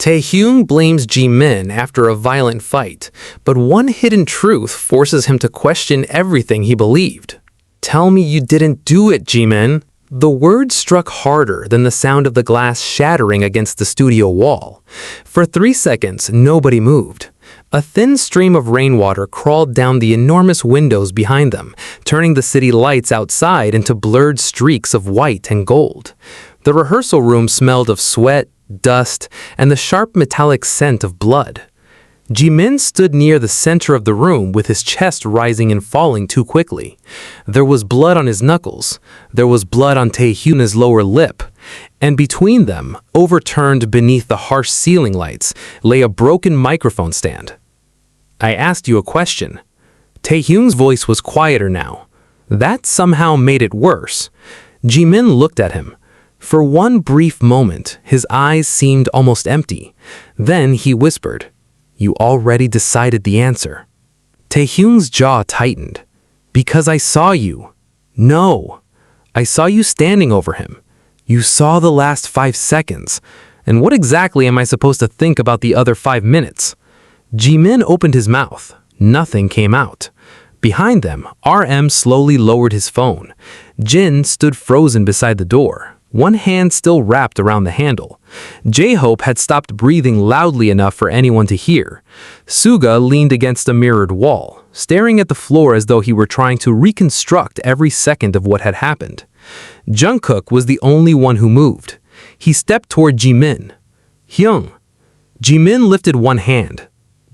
Taehyung blames Jimin after a violent fight, but one hidden truth forces him to question everything he believed. "Tell me you didn't do it, Jimin." The word struck harder than the sound of the glass shattering against the studio wall. For 3 seconds, nobody moved. A thin stream of rainwater crawled down the enormous windows behind them, turning the city lights outside into blurred streaks of white and gold. The rehearsal room smelled of sweat, dust, and the sharp metallic scent of blood. Jimin stood near the center of the room with his chest rising and falling too quickly. There was blood on his knuckles, there was blood on Taehyung's lower lip, and between them, overturned beneath the harsh ceiling lights, lay a broken microphone stand. "I asked you a question." Taehyung's voice was quieter now. That somehow made it worse. Jimin looked at him. For one brief moment, his eyes seemed almost empty. Then he whispered, "You already decided the answer." Taehyung's jaw tightened. "Because I saw you." "No. I saw you standing over him. You saw the last 5 seconds. And what exactly am I supposed to think about the other 5 minutes? Jimin opened his mouth. Nothing came out. Behind them, RM slowly lowered his phone. Jin stood frozen beside the door, one hand still wrapped around the handle. J-Hope had stopped breathing loudly enough for anyone to hear. Suga leaned against a mirrored wall, staring at the floor as though he were trying to reconstruct every second of what had happened. Jungkook was the only one who moved. He stepped toward Jimin. "Hyung." Jimin lifted one hand.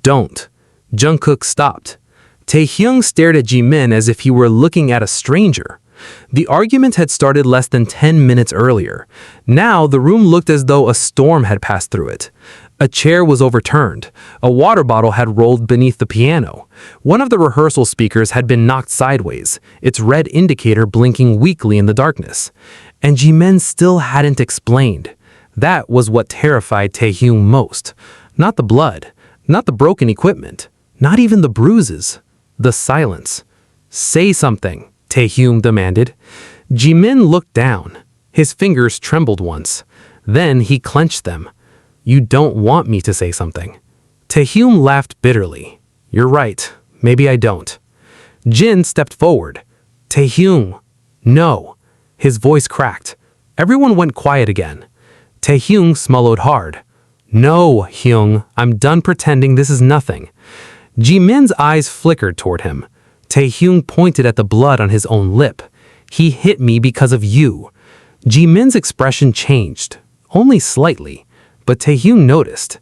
"Don't." Jungkook stopped. Taehyung stared at Jimin as if he were looking at a stranger. The argument had started less than 10 minutes earlier. Now the room looked as though a storm had passed through it. A chair was overturned. A water bottle had rolled beneath the piano. One of the rehearsal speakers had been knocked sideways, its red indicator blinking weakly in the darkness. And Jimin still hadn't explained. That was what terrified Taehyung most. Not the blood, not the broken equipment, not even the bruises. The silence. "Say something," Taehyung demanded. Jimin looked down. His fingers trembled once. Then he clenched them. "You don't want me to say something." Taehyung laughed bitterly. "You're right. Maybe I don't." Jin stepped forward. "Taehyung." "No." His voice cracked. Everyone went quiet again. Taehyung swallowed hard. "No, Hyung. I'm done pretending this is nothing." Jimin's eyes flickered toward him. Taehyung pointed at the blood on his own lip. "He hit me because of you." Jimin's expression changed, only slightly, but Taehyung noticed.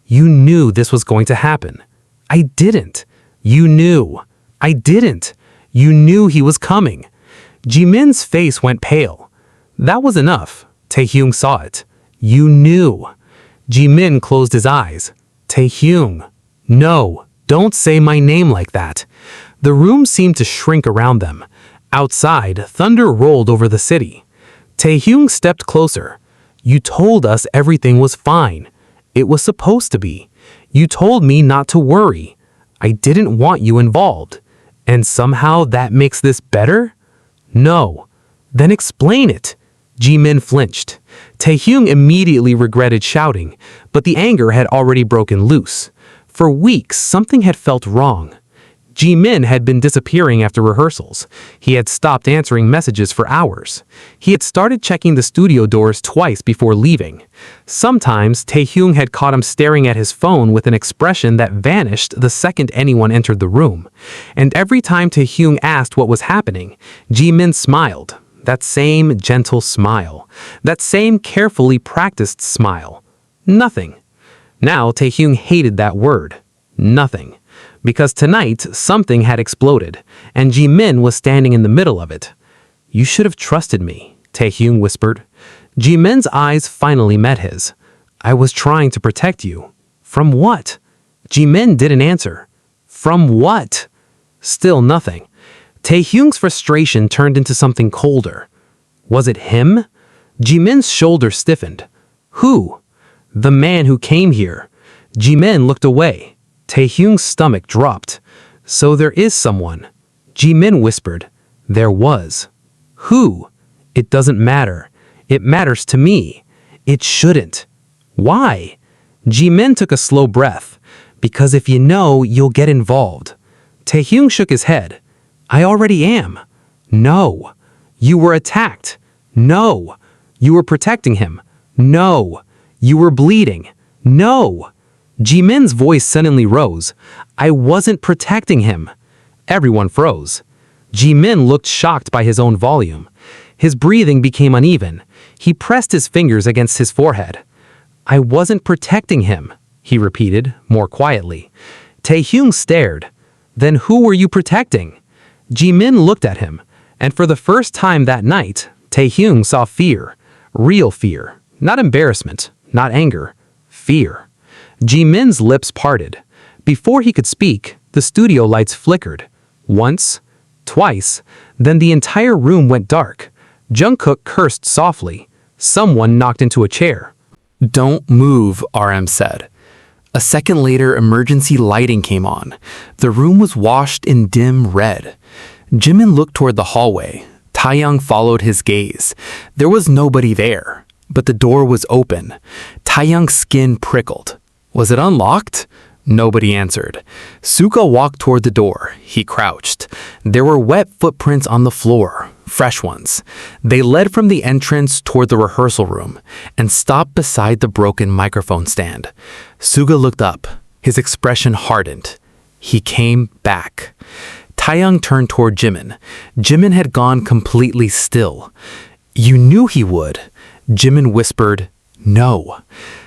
"You knew this was going to happen." "I didn't." "You knew." "I didn't." "You knew he was coming." Jimin's face went pale. That was enough. Taehyung saw it. "You knew." Jimin closed his eyes. "Taehyung." "No, don't say my name like that." The room seemed to shrink around them. Outside, thunder rolled over the city. Taehyung stepped closer. "You told us everything was fine. It was supposed to be. You told me not to worry. I didn't want you involved. And somehow that makes this better?" "No." "Then explain it." Jimin flinched. Taehyung immediately regretted shouting, but the anger had already broken loose. For weeks, something had felt wrong. Jimin had been disappearing after rehearsals. He had stopped answering messages for hours. He had started checking the studio doors twice before leaving. Sometimes, Taehyung had caught him staring at his phone with an expression that vanished the second anyone entered the room. And every time Taehyung asked what was happening, Jimin smiled. That same gentle smile. That same carefully practiced smile. Nothing. Now Taehyung hated that word. Nothing. Because tonight, something had exploded, and Jimin was standing in the middle of it. "You should have trusted me," Taehyung whispered. Jimin's eyes finally met his. "I was trying to protect you." "From what?" Jimin didn't answer. "From what?" Still nothing. Taehyung's frustration turned into something colder. Was it him? Jimin's shoulder stiffened. Who? The man who came here. Jimin looked away. Taehyung's stomach dropped. "So there is someone." Jimin whispered. "There was." "Who?" "It doesn't matter. It matters to me." "It shouldn't." "Why?" Jimin took a slow breath. Because if you know, you'll get involved. Taehyung shook his head. I already am. No. You were attacked. No. You were protecting him. No. You were bleeding. No. Jimin's voice suddenly rose. I wasn't protecting him. Everyone froze. Jimin looked shocked by his own volume. His breathing became uneven. He pressed his fingers against his forehead. I wasn't protecting him, he repeated, more quietly. Taehyung stared. Then who were you protecting? Jimin looked at him, and for the first time that night, Taehyung saw fear. Real fear. Not embarrassment, not anger. Fear. Jimin's lips parted. Before he could speak, the studio lights flickered. Once, twice, then the entire room went dark. Jungkook cursed softly. Someone knocked into a chair. Don't move, RM said. A second later, emergency lighting came on. The room was washed in dim red. Jimin looked toward the hallway. Taehyung followed his gaze. There was nobody there, but the door was open. Taehyung's skin prickled. Was it unlocked? Nobody answered. Suga walked toward the door. He crouched. There were wet footprints on the floor, fresh ones. They led from the entrance toward the rehearsal room and stopped beside the broken microphone stand. Suga looked up. His expression hardened. He came back. Taehyung turned toward Jimin. Jimin had gone completely still. You knew he would. Jimin whispered, no.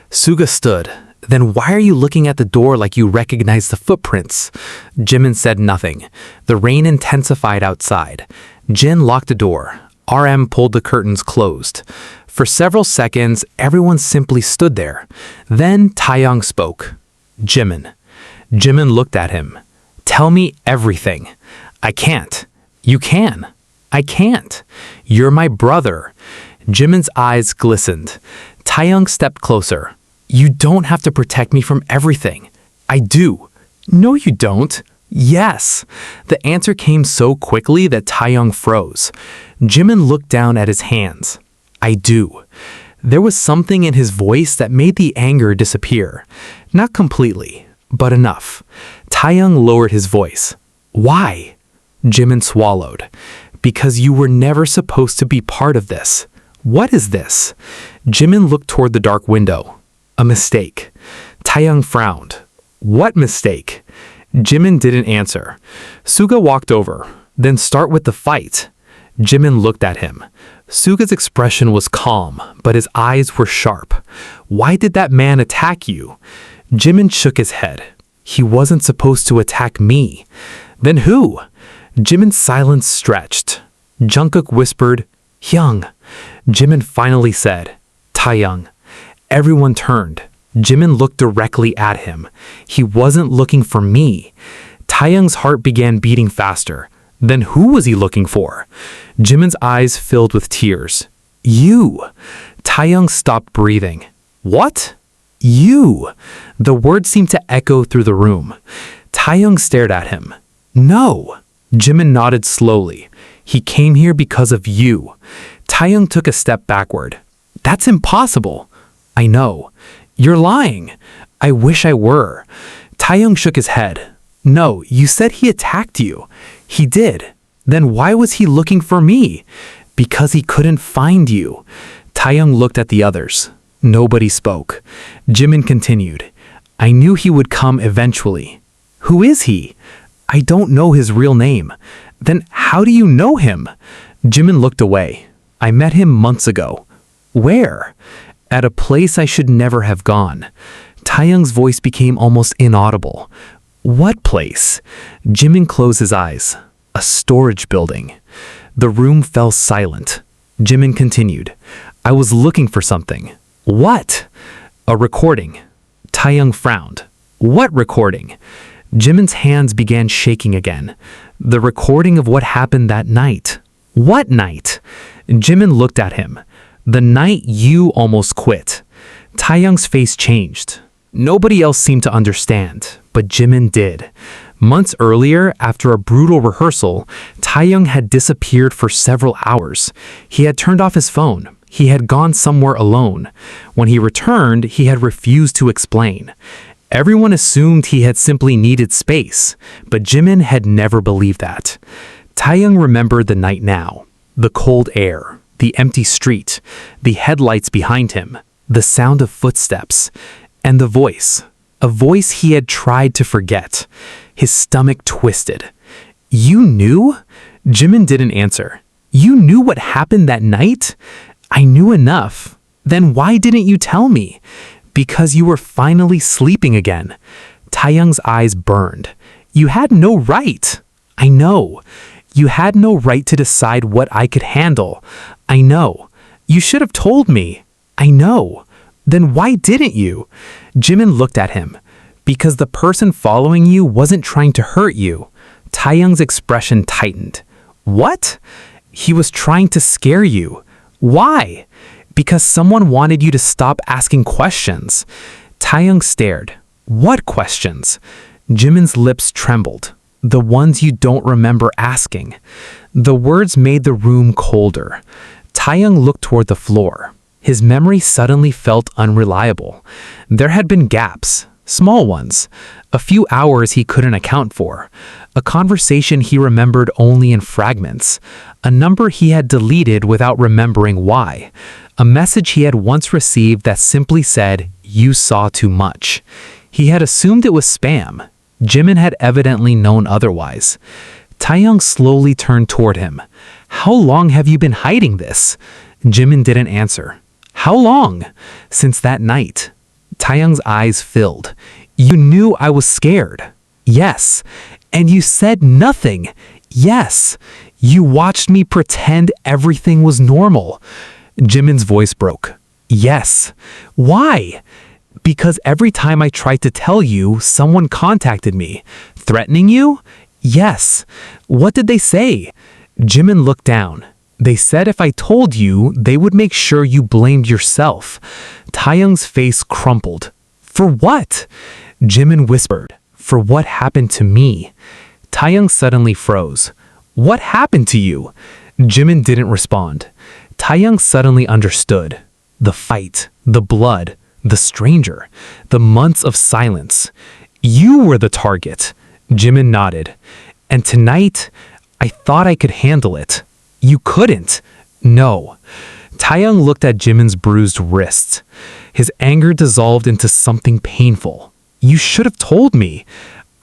Suga stood. Then why are you looking at the door like you recognize the footprints? Jimin said nothing. The rain intensified outside. Jin locked the door. RM pulled the curtains closed. For several seconds, everyone simply stood there. Then Taehyung spoke. Jimin. Jimin looked at him. Tell me everything. I can't. You can. I can't. You're my brother. Jimin's eyes glistened. Taehyung stepped closer. You don't have to protect me from everything. I do. No, you don't. Yes. The answer came so quickly that Taehyung froze. Jimin looked down at his hands. I do. There was something in his voice that made the anger disappear. Not completely, but enough. Taehyung lowered his voice. Why? Jimin swallowed. Because you were never supposed to be part of this. What is this? Jimin looked toward the dark window. A mistake. Taehyung frowned. What mistake? Jimin didn't answer. Suga walked over. Then start with the fight. Jimin looked at him. Suga's expression was calm, but his eyes were sharp. Why did that man attack you? Jimin shook his head. He wasn't supposed to attack me. Then who? Jimin's silence stretched. Jungkook whispered, Hyung. Jimin finally said, Taehyung. Everyone turned. Jimin looked directly at him. He wasn't looking for me. Taehyung's heart began beating faster. Then who was he looking for? Jimin's eyes filled with tears. You. Taehyung stopped breathing. What? You. The words seemed to echo through the room. Taehyung stared at him. No. Jimin nodded slowly. He came here because of you. Taehyung took a step backward. That's impossible. I know. You're lying. I wish I were. Taehyung shook his head. No, you said he attacked you. He did. Then why was he looking for me? Because he couldn't find you. Taehyung looked at the others. Nobody spoke. Jimin continued. I knew he would come eventually. Who is he? I don't know his real name. Then how do you know him? Jimin looked away. I met him months ago. Where? At a place I should never have gone. Taehyung's voice became almost inaudible. What place? Jimin closed his eyes. A storage building. The room fell silent. Jimin continued. I was looking for something. What? A recording. Taehyung frowned. What recording? Jimin's hands began shaking again. The recording of what happened that night. What night? Jimin looked at him. The night you almost quit. Taehyung's face changed. Nobody else seemed to understand, but Jimin did. Months earlier, after a brutal rehearsal, Taehyung had disappeared for several hours. He had turned off his phone. He had gone somewhere alone. When he returned, he had refused to explain. Everyone assumed he had simply needed space, but Jimin had never believed that. Taehyung remembered the night now. The cold air, the empty street, the headlights behind him, the sound of footsteps, and the voice. A voice he had tried to forget. His stomach twisted. "You knew?" Jimin didn't answer. "You knew what happened that night?" "I knew enough." "Then why didn't you tell me?" "Because you were finally sleeping again." Taehyung's eyes burned. "You had no right." "I know. You had no right to decide what I could handle." "I know. You should have told me." "I know. Then why didn't you?" Jimin looked at him. "Because the person following you wasn't trying to hurt you." Taehyung's expression tightened. "What?" "He was trying to scare you." "Why?" "Because someone wanted you to stop asking questions." Taehyung stared. "What questions?" Jimin's lips trembled. "The ones you don't remember asking." The words made the room colder. Taehyung looked toward the floor. His memory suddenly felt unreliable. There had been gaps, small ones, a few hours he couldn't account for, a conversation he remembered only in fragments, a number he had deleted without remembering why, a message he had once received that simply said, "You saw too much." He had assumed it was spam. Jimin had evidently known otherwise. Taehyung slowly turned toward him. "How long have you been hiding this?" Jimin didn't answer. "How long?" "Since that night." Taehyung's eyes filled. "You knew I was scared." "Yes." "And you said nothing." "Yes." "You watched me pretend everything was normal." Jimin's voice broke. "Yes." "Why?" "Because every time I tried to tell you, someone contacted me." "Threatening you?" "Yes." "What did they say?" Jimin looked down. "They said if I told you, they would make sure you blamed yourself." Taehyung's face crumpled. "For what?" Jimin whispered. "For what happened to me." Taehyung suddenly froze. "What happened to you?" Jimin didn't respond. Taehyung suddenly understood. The fight, the blood, the stranger, the months of silence. "You were the target." Jimin nodded. "And tonight, I thought I could handle it." "You couldn't." "No." Taehyung looked at Jimin's bruised wrists. His anger dissolved into something painful. "You should have told me."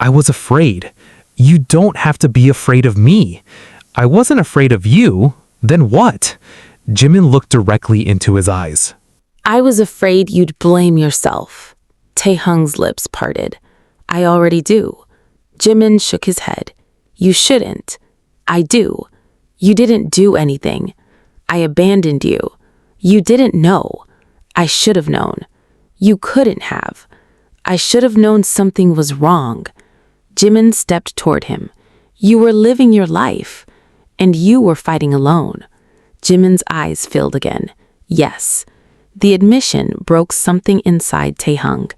"I was afraid." "You don't have to be afraid of me." "I wasn't afraid of you." "Then what?" Jimin looked directly into his eyes. "I was afraid you'd blame yourself." Taehyung's lips parted. "I already do." Jimin shook his head. "You shouldn't." "I do." "You didn't do anything." "I abandoned you." "You didn't know." "I should have known." "You couldn't have." "I should have known something was wrong." Jimin stepped toward him. "You were living your life, and you were fighting alone." Jimin's eyes filled again. Yes. The admission broke something inside Taehyung.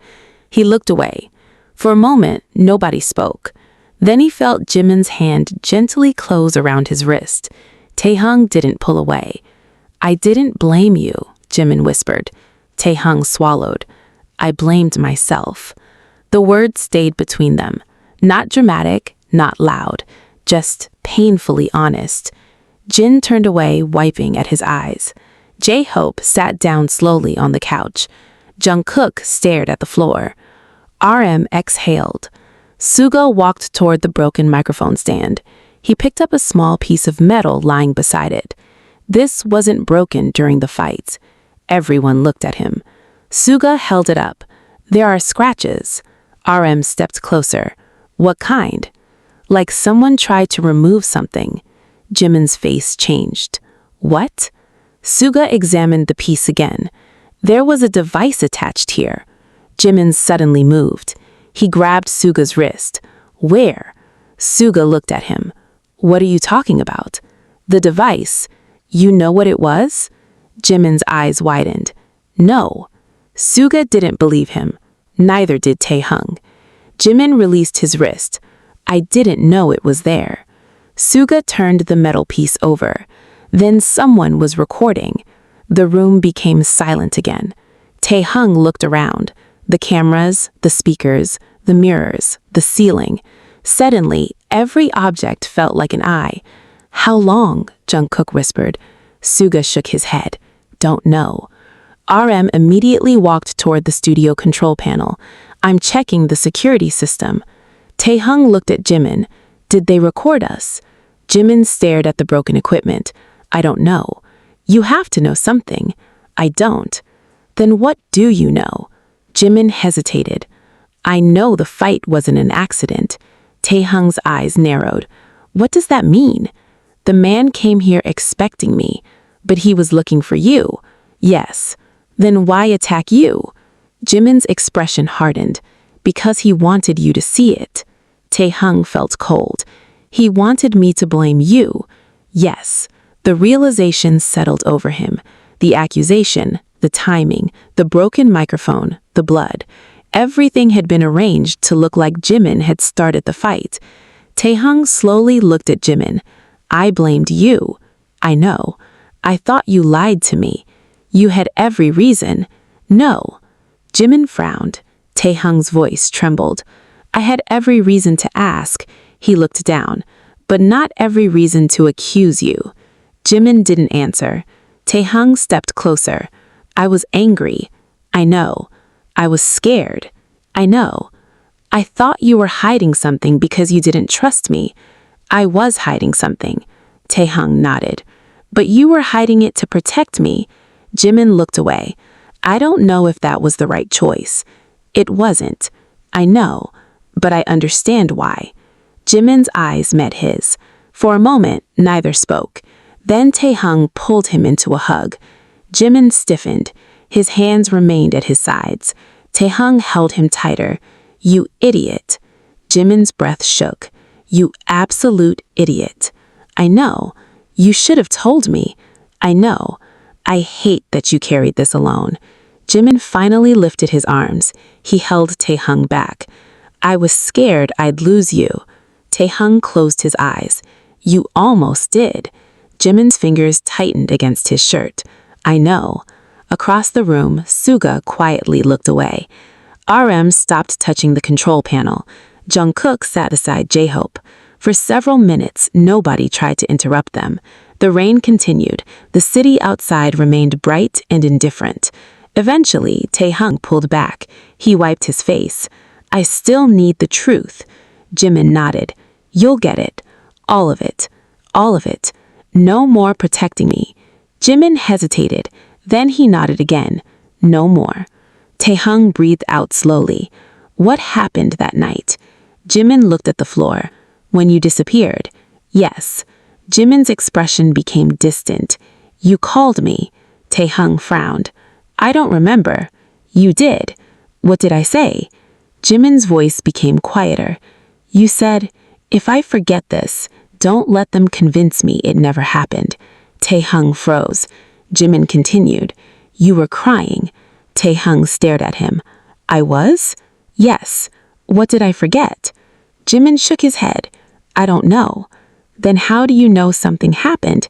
He looked away. For a moment, nobody spoke. Then he felt Jimin's hand gently close around his wrist. Taehyung didn't pull away. "I didn't blame you," Jimin whispered. Taehyung swallowed. "I blamed myself." The words stayed between them. Not dramatic, not loud, just painfully honest. Jin turned away, wiping at his eyes. J-Hope sat down slowly on the couch. Jungkook stared at the floor. RM exhaled. Suga walked toward the broken microphone stand. He picked up a small piece of metal lying beside it. This wasn't broken during the fight. Everyone looked at him. Suga held it up. "There are scratches." RM stepped closer. "What kind?" "Like someone tried to remove something." Jimin's face changed. "What?" Suga examined the piece again. There was a device attached here. Jimin suddenly moved. He grabbed Suga's wrist. "Where?" Suga looked at him. "What are you talking about?" "The device. You know what it was?" Jimin's eyes widened. "No." Suga didn't believe him. Neither did Taehyung. Jimin released his wrist. "I didn't know it was there." Suga turned the metal piece over. Then someone was recording. The room became silent again. Taehyung looked around. The cameras, the speakers, the mirrors, the ceiling. Suddenly, every object felt like an eye. "How long?" Jungkook whispered. Suga shook his head. "Don't know." RM immediately walked toward the studio control panel. "I'm checking the security system." Taehyung looked at Jimin. "Did they record us?" Jimin stared at the broken equipment. "I don't know." "You have to know something." "I don't." "Then what do you know?" Jimin hesitated. "I know the fight wasn't an accident." Taehyung's eyes narrowed. "What does that mean?" "The man came here expecting me, but he was looking for you." "Yes." "Then why attack you?" Jimin's expression hardened. "Because he wanted you to see it." Taehyung felt cold. "He wanted me to blame you." "Yes." The realization settled over him. The accusation, the timing, the broken microphone, the blood. Everything had been arranged to look like Jimin had started the fight. Taehyung slowly looked at Jimin. "I blamed you." "I know. I thought you lied to me." "You had every reason." "No." Jimin frowned. Taehyung's voice trembled. "I had every reason to ask." He looked down. "But not every reason to accuse you." Jimin didn't answer. Taehyung stepped closer. "I was angry." "I know." "I was scared." "I know." "I thought you were hiding something because you didn't trust me." "I was hiding something." Taehyung nodded. "But you were hiding it to protect me." Jimin looked away. "I don't know if that was the right choice." "It wasn't." "I know, but I understand why." Jimin's eyes met his. For a moment, neither spoke. Then Taehyung pulled him into a hug. Jimin stiffened. His hands remained at his sides. Taehyung held him tighter. "You idiot." Jimin's breath shook. "You absolute idiot." "I know. You should have told me." "I know. I hate that you carried this alone." Jimin finally lifted his arms. He held Taehyung back. "I was scared I'd lose you." Taehyung closed his eyes. "You almost did." Jimin's fingers tightened against his shirt. "I know." Across the room, Suga quietly looked away. RM stopped touching the control panel. Jungkook sat beside J-Hope. For several minutes, nobody tried to interrupt them. The rain continued. The city outside remained bright and indifferent. Eventually, Taehyung pulled back. He wiped his face. "I still need the truth." Jimin nodded. "You'll get it. All of it. All of it. No more protecting me." Jimin hesitated. Then he nodded again. "No more." Taehyung breathed out slowly. "What happened that night?" Jimin looked at the floor. "When you disappeared?" "Yes." Jimin's expression became distant. "You called me." Taehyung frowned. "I don't remember." "You did." "What did I say?" Jimin's voice became quieter. "You said, 'If I forget this, don't let them convince me it never happened.'" Taehyung froze. Jimin continued. "You were crying." Taehyung stared at him. "I was?" "Yes." "What did I forget?" Jimin shook his head. "I don't know." "Then how do you know something happened?"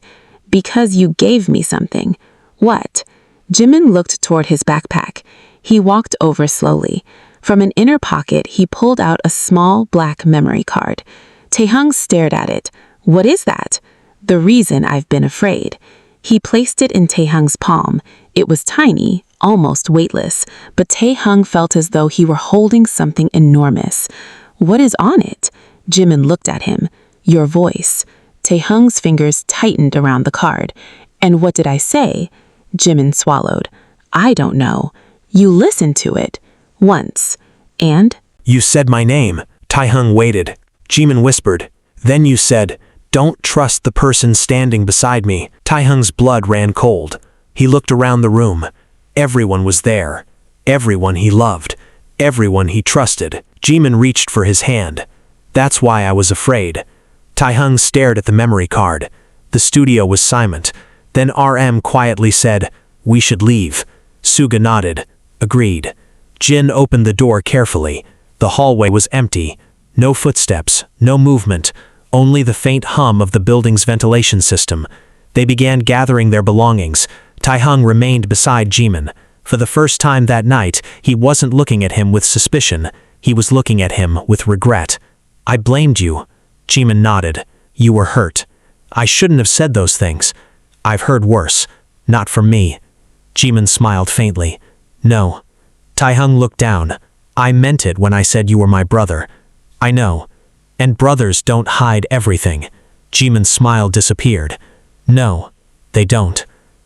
"Because you gave me something." "What?" Jimin looked toward his backpack. He walked over slowly. From an inner pocket, he pulled out a small black memory card. Taehyung stared at it. "What is that?" "The reason I've been afraid." He placed it in Taehyung's palm. It was tiny, almost weightless, but Taehyung felt as though he were holding something enormous. "What is on it?" Jimin looked at him. "Your voice." Taehyung's fingers tightened around the card. "And what did I say?" Jimin swallowed. "I don't know." "You listened to it." "Once." "And?" You said my name. Taehyung waited. Jimin whispered. "Then you said, 'Don't trust the person standing beside me.'" Taehyung's blood ran cold. He looked around the room. Everyone was there. Everyone he loved. Everyone he trusted. Jimin reached for his hand. "That's why I was afraid." Taehyung stared at the memory card. The studio was silent. Then RM quietly said, "We should leave." Suga nodded. Agreed. Jin opened the door carefully. The hallway was empty. No footsteps, no movement, only the faint hum of the building's ventilation system. They began gathering their belongings. Taehyung remained beside Jimin. For the first time that night, he wasn't looking at him with suspicion. He was looking at him with regret. I blamed you. Jimin nodded. You were hurt. I shouldn't have said those things. I've heard worse. Not from me. Jimin smiled faintly. No. Taehyung looked down. I meant it when I said you were my brother. I know. And brothers don't hide everything. Jimin's smile disappeared. No, they don't.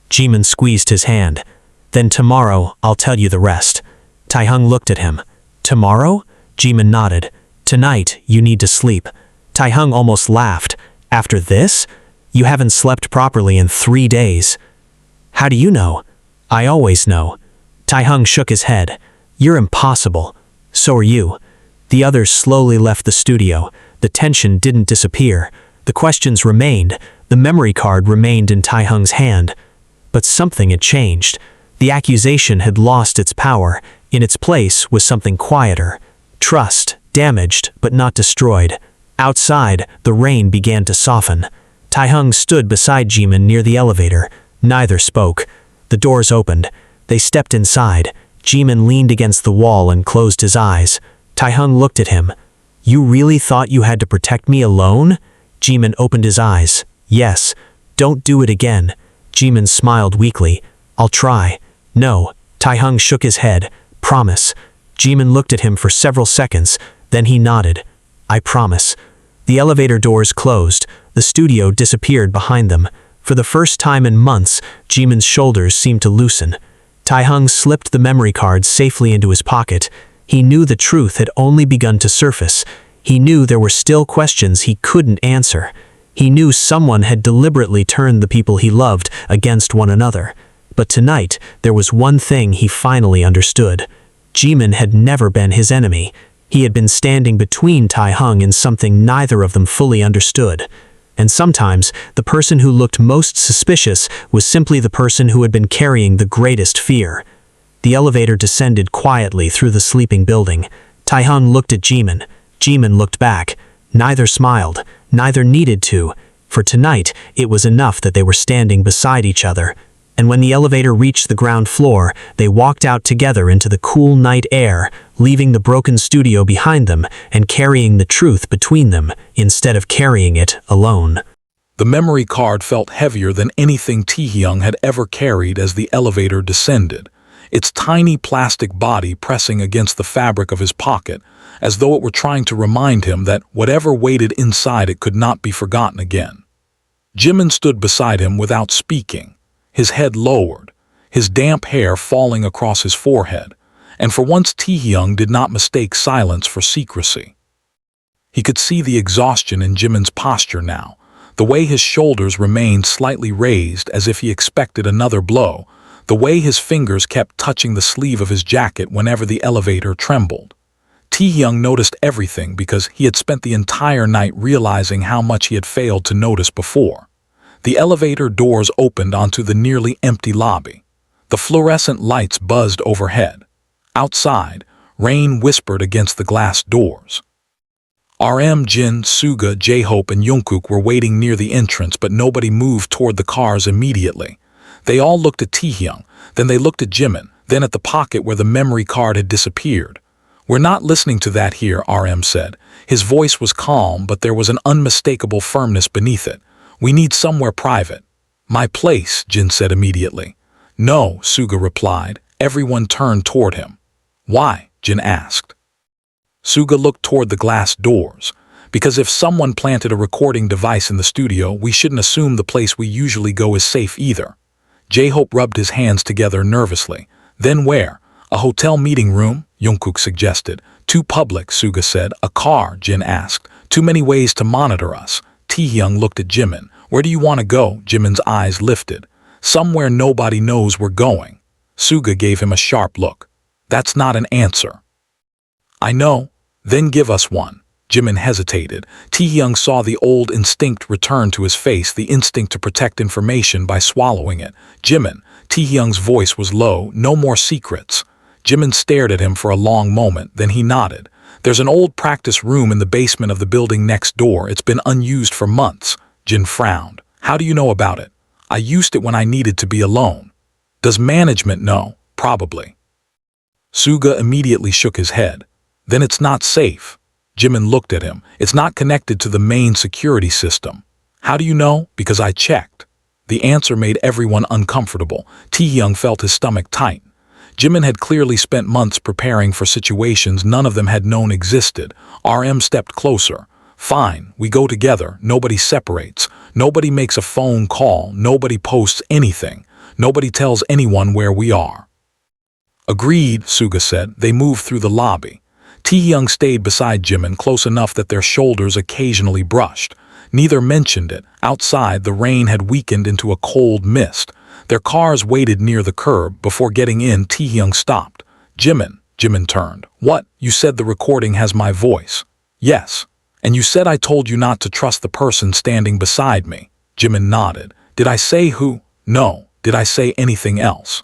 Jimin squeezed his hand. Then tomorrow, I'll tell you the rest. Taehyung looked at him. Tomorrow? Jimin nodded. Tonight, you need to sleep. Taehyung almost laughed. After this? You haven't slept properly in 3 days. How do you know? I always know. Taehyung shook his head. You're impossible. So are you. The others slowly left the studio. The tension didn't disappear. The questions remained. The memory card remained in Taehyung's hand. But something had changed. The accusation had lost its power. In its place was something quieter. Trust, damaged but not destroyed. Outside, the rain began to soften. Taehyung stood beside Jimin near the elevator. Neither spoke. The doors opened. They stepped inside. Jimin leaned against the wall and closed his eyes. Taehyung looked at him. You really thought you had to protect me alone? Jimin opened his eyes. Yes. Don't do it again. Jimin smiled weakly. I'll try. No. Taehyung shook his head. Promise. Jimin looked at him for several seconds. Then he nodded. I promise. The elevator doors closed. The studio disappeared behind them. For the first time in months, Jimin's shoulders seemed to loosen. Taehyung slipped the memory card safely into his pocket. He knew the truth had only begun to surface. He knew there were still questions he couldn't answer. He knew someone had deliberately turned the people he loved against one another. But tonight, there was one thing he finally understood. Jimin had never been his enemy. He had been standing between Taehyung and something neither of them fully understood. And sometimes, the person who looked most suspicious was simply the person who had been carrying the greatest fear. The elevator descended quietly through the sleeping building. Taehyung looked at Jimin. Jimin looked back. Neither smiled. Neither needed to. For tonight, it was enough that they were standing beside each other. And when the elevator reached the ground floor, they walked out together into the cool night air, leaving the broken studio behind them and carrying the truth between them, instead of carrying it alone. The memory card felt heavier than anything Taehyung had ever carried as the elevator descended, its tiny plastic body pressing against the fabric of his pocket, as though it were trying to remind him that whatever waited inside it could not be forgotten again. Jimin stood beside him without speaking, his head lowered, his damp hair falling across his forehead, and for once Taehyung did not mistake silence for secrecy. He could see the exhaustion in Jimin's posture now, the way his shoulders remained slightly raised as if he expected another blow, the way his fingers kept touching the sleeve of his jacket whenever the elevator trembled. Taehyung noticed everything because he had spent the entire night realizing how much he had failed to notice before. The elevator doors opened onto the nearly empty lobby. The fluorescent lights buzzed overhead. Outside, rain whispered against the glass doors. RM, Jin, Suga, J-Hope, and Jungkook were waiting near the entrance, but nobody moved toward the cars immediately. They all looked at Taehyung, then they looked at Jimin, then at the pocket where the memory card had disappeared. We're not listening to that here, RM said. His voice was calm, but there was an unmistakable firmness beneath it. We need somewhere private. My place, Jin said immediately. No, Suga replied. Everyone turned toward him. Why? Jin asked. Suga looked toward the glass doors. Because if someone planted a recording device in the studio, we shouldn't assume the place we usually go is safe either. J-Hope rubbed his hands together nervously. Then where? A hotel meeting room? Jungkook suggested. Too public, Suga said. A car, Jin asked. Too many ways to monitor us. Taehyung looked at Jimin. Where do you want to go? Jimin's eyes lifted. Somewhere nobody knows we're going. Suga gave him a sharp look. That's not an answer. I know. Then give us one. Jimin hesitated. Taehyung saw the old instinct return to his face, the instinct to protect information by swallowing it. Jimin. Taehyung's voice was low. No more secrets. Jimin stared at him for a long moment, then he nodded. There's an old practice room in the basement of the building next door. It's been unused for months. Jin frowned. How do you know about it? I used it when I needed to be alone. Does management know? Probably. Suga immediately shook his head. Then it's not safe. Jimin looked at him. It's not connected to the main security system. How do you know? Because I checked. The answer made everyone uncomfortable. Taehyung felt his stomach tight. Jimin had clearly spent months preparing for situations none of them had known existed. RM stepped closer. Fine, we go together. Nobody separates. Nobody makes a phone call. Nobody posts anything. Nobody tells anyone where we are. Agreed, Suga said. They moved through the lobby. Taehyung stayed beside Jimin, close enough that their shoulders occasionally brushed. Neither mentioned it. Outside, the rain had weakened into a cold mist. Their cars waited near the curb. Before getting in, Taehyung stopped. Jimin turned. What? You said the recording has my voice. Yes. And you said I told you not to trust the person standing beside me. Jimin nodded. Did I say who? No. Did I say anything else?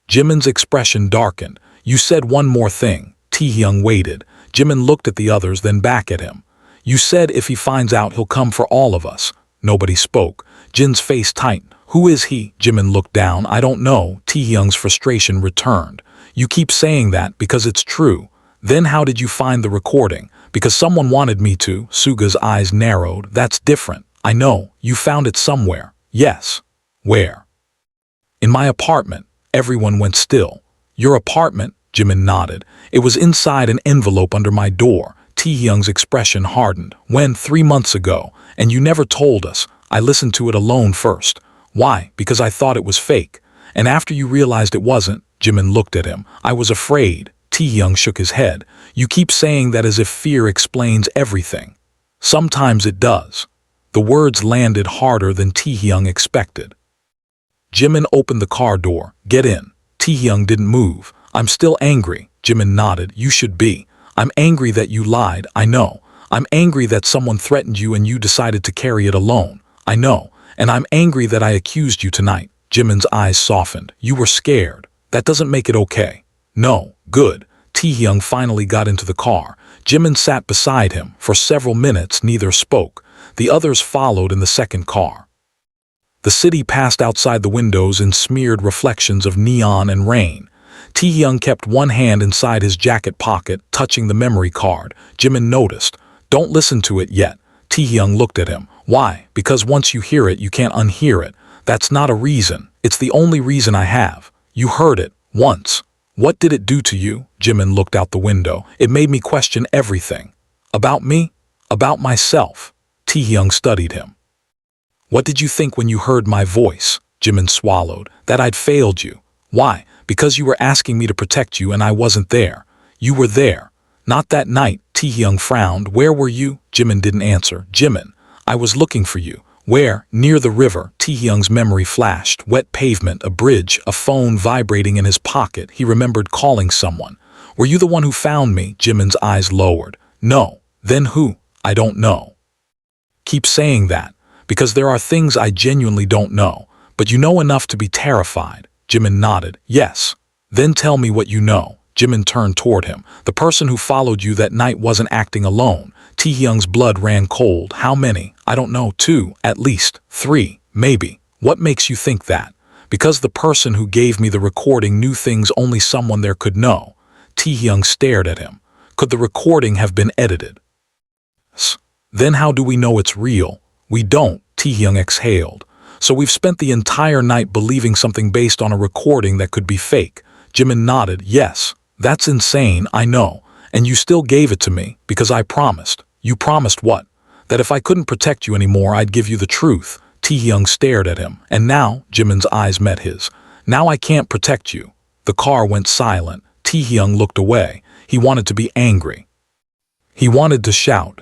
Jimin's expression darkened. You said one more thing. Taehyung waited. Jimin looked at the others, then back at him. You said if he finds out he'll come for all of us. Nobody spoke. Jin's face tightened. Who is he? Jimin looked down. I don't know. Taehyung's frustration returned. You keep saying that because it's true. Then how did you find the recording? Because someone wanted me to. Suga's eyes narrowed. That's different. I know. You found it somewhere. Yes. Where? In my apartment. Everyone went still. Your apartment? Jimin nodded. It was inside an envelope under my door. Taehyung's expression hardened. When? 3 months ago. And you never told us. I listened to it alone first. Why? Because I thought it was fake. And after you realized it wasn't, Jimin looked at him. I was afraid. Taehyung shook his head. You keep saying that as if fear explains everything. Sometimes it does. The words landed harder than Taehyung expected. Jimin opened the car door. Get in. Taehyung didn't move. I'm still angry. Jimin nodded. You should be. I'm angry that you lied. I know. I'm angry that someone threatened you and you decided to carry it alone. I know. And I'm angry that I accused you tonight. Jimin's eyes softened. You were scared. That doesn't make it okay. No. Good. Taehyung finally got into the car. Jimin sat beside him. For several minutes, neither spoke. The others followed in the second car. The city passed outside the windows in smeared reflections of neon and rain. Taehyung kept one hand inside his jacket pocket, touching the memory card. Jimin noticed. Don't listen to it yet. Taehyung looked at him. Why? Because once you hear it, you can't unhear it. That's not a reason. It's the only reason I have. You heard it. Once. What did it do to you? Jimin looked out the window. It made me question everything. About me? About myself. Taehyung studied him. What did you think when you heard my voice? Jimin swallowed. That I'd failed you. Why? Because you were asking me to protect you and I wasn't there. You were there. Not that night. Taehyung frowned. Where were you? Jimin didn't answer. Jimin, I was looking for you. Where? Near the river. Taehyung's memory flashed. Wet pavement, a bridge, a phone vibrating in his pocket. He remembered calling someone. Were you the one who found me? Jimin's eyes lowered. No. Then who? I don't know. Keep saying that. Because there are things I genuinely don't know. But you know enough to be terrified. Jimin nodded. Yes. Then tell me what you know. Jimin turned toward him. The person who followed you that night wasn't acting alone. Taehyung's blood ran cold. How many? I don't know. 2, at least. 3, maybe. What makes you think that? Because the person who gave me the recording knew things only someone there could know. Taehyung stared at him. Could the recording have been edited? Then how do we know it's real? We don't. Taehyung exhaled. So we've spent the entire night believing something based on a recording that could be fake. Jimin nodded. Yes. That's insane, I know. And you still gave it to me, because I promised. You promised what? That if I couldn't protect you anymore, I'd give you the truth. Taehyung stared at him. And now, Jimin's eyes met his. Now I can't protect you. The car went silent. Taehyung looked away. He wanted to be angry. He wanted to shout.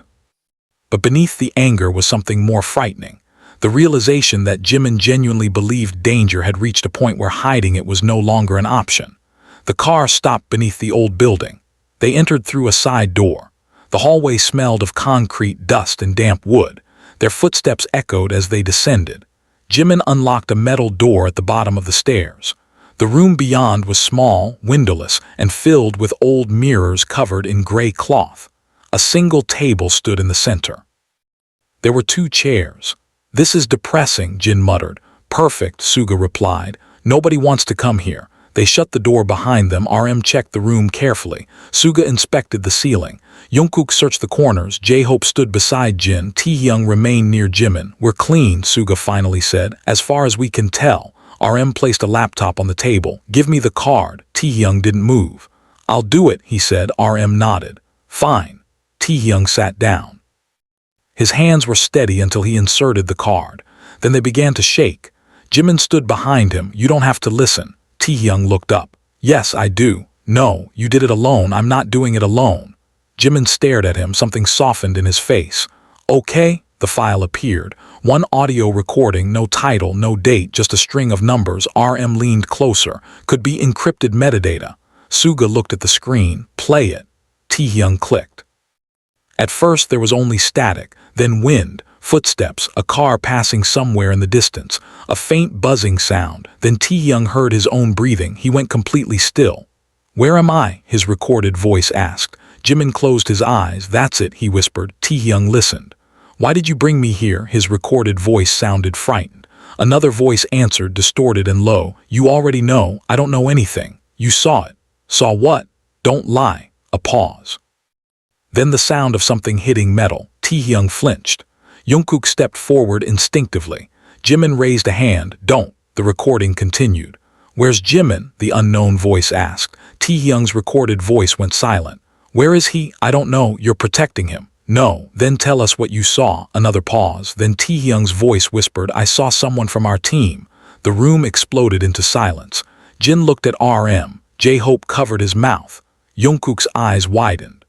But beneath the anger was something more frightening. The realization that Jimin genuinely believed danger had reached a point where hiding it was no longer an option. The car stopped beneath the old building. They entered through a side door. The hallway smelled of concrete, dust, and damp wood. Their footsteps echoed as they descended. Jimin unlocked a metal door at the bottom of the stairs. The room beyond was small, windowless, and filled with old mirrors covered in gray cloth. A single table stood in the center. There were 2 chairs. This is depressing, Jin muttered. Perfect, Suga replied. Nobody wants to come here. They shut the door behind them. RM checked the room carefully. Suga inspected the ceiling. Jungkook searched the corners. J-Hope stood beside Jin. Taehyung remained near Jimin. We're clean, Suga finally said. As far as we can tell. RM placed a laptop on the table. Give me the card. Taehyung didn't move. I'll do it, he said. RM nodded. Fine. Taehyung sat down. His hands were steady until he inserted the card. Then they began to shake. Jimin stood behind him. You don't have to listen. Taehyung looked up. Yes, I do. No, you did it alone. I'm not doing it alone. Jimin stared at him. Something softened in his face. Okay, the file appeared. One audio recording, no title, no date, just a string of numbers. RM leaned closer. Could be encrypted metadata. Suga looked at the screen. Play it. Taehyung clicked. At first there was only static, then wind, footsteps, a car passing somewhere in the distance, a faint buzzing sound. Then Taehyung heard his own breathing. He went completely still. Where am I? His recorded voice asked. Jimin closed his eyes. That's it, he whispered. Taehyung listened. Why did you bring me here? His recorded voice sounded frightened. Another voice answered, distorted and low. You already know. I don't know anything. You saw it. Saw what? Don't lie. A pause. Then the sound of something hitting metal. Taehyung flinched. Jungkook stepped forward instinctively. Jimin raised a hand. Don't. The recording continued. Where's Jimin? The unknown voice asked. Taehyung's recorded voice went silent. Where is he? I don't know. You're protecting him. No. Then tell us what you saw. Another pause. Then Taehyung's voice whispered, I saw someone from our team. The room exploded into silence. Jin looked at RM. J-Hope covered his mouth. Jungkook's eyes widened.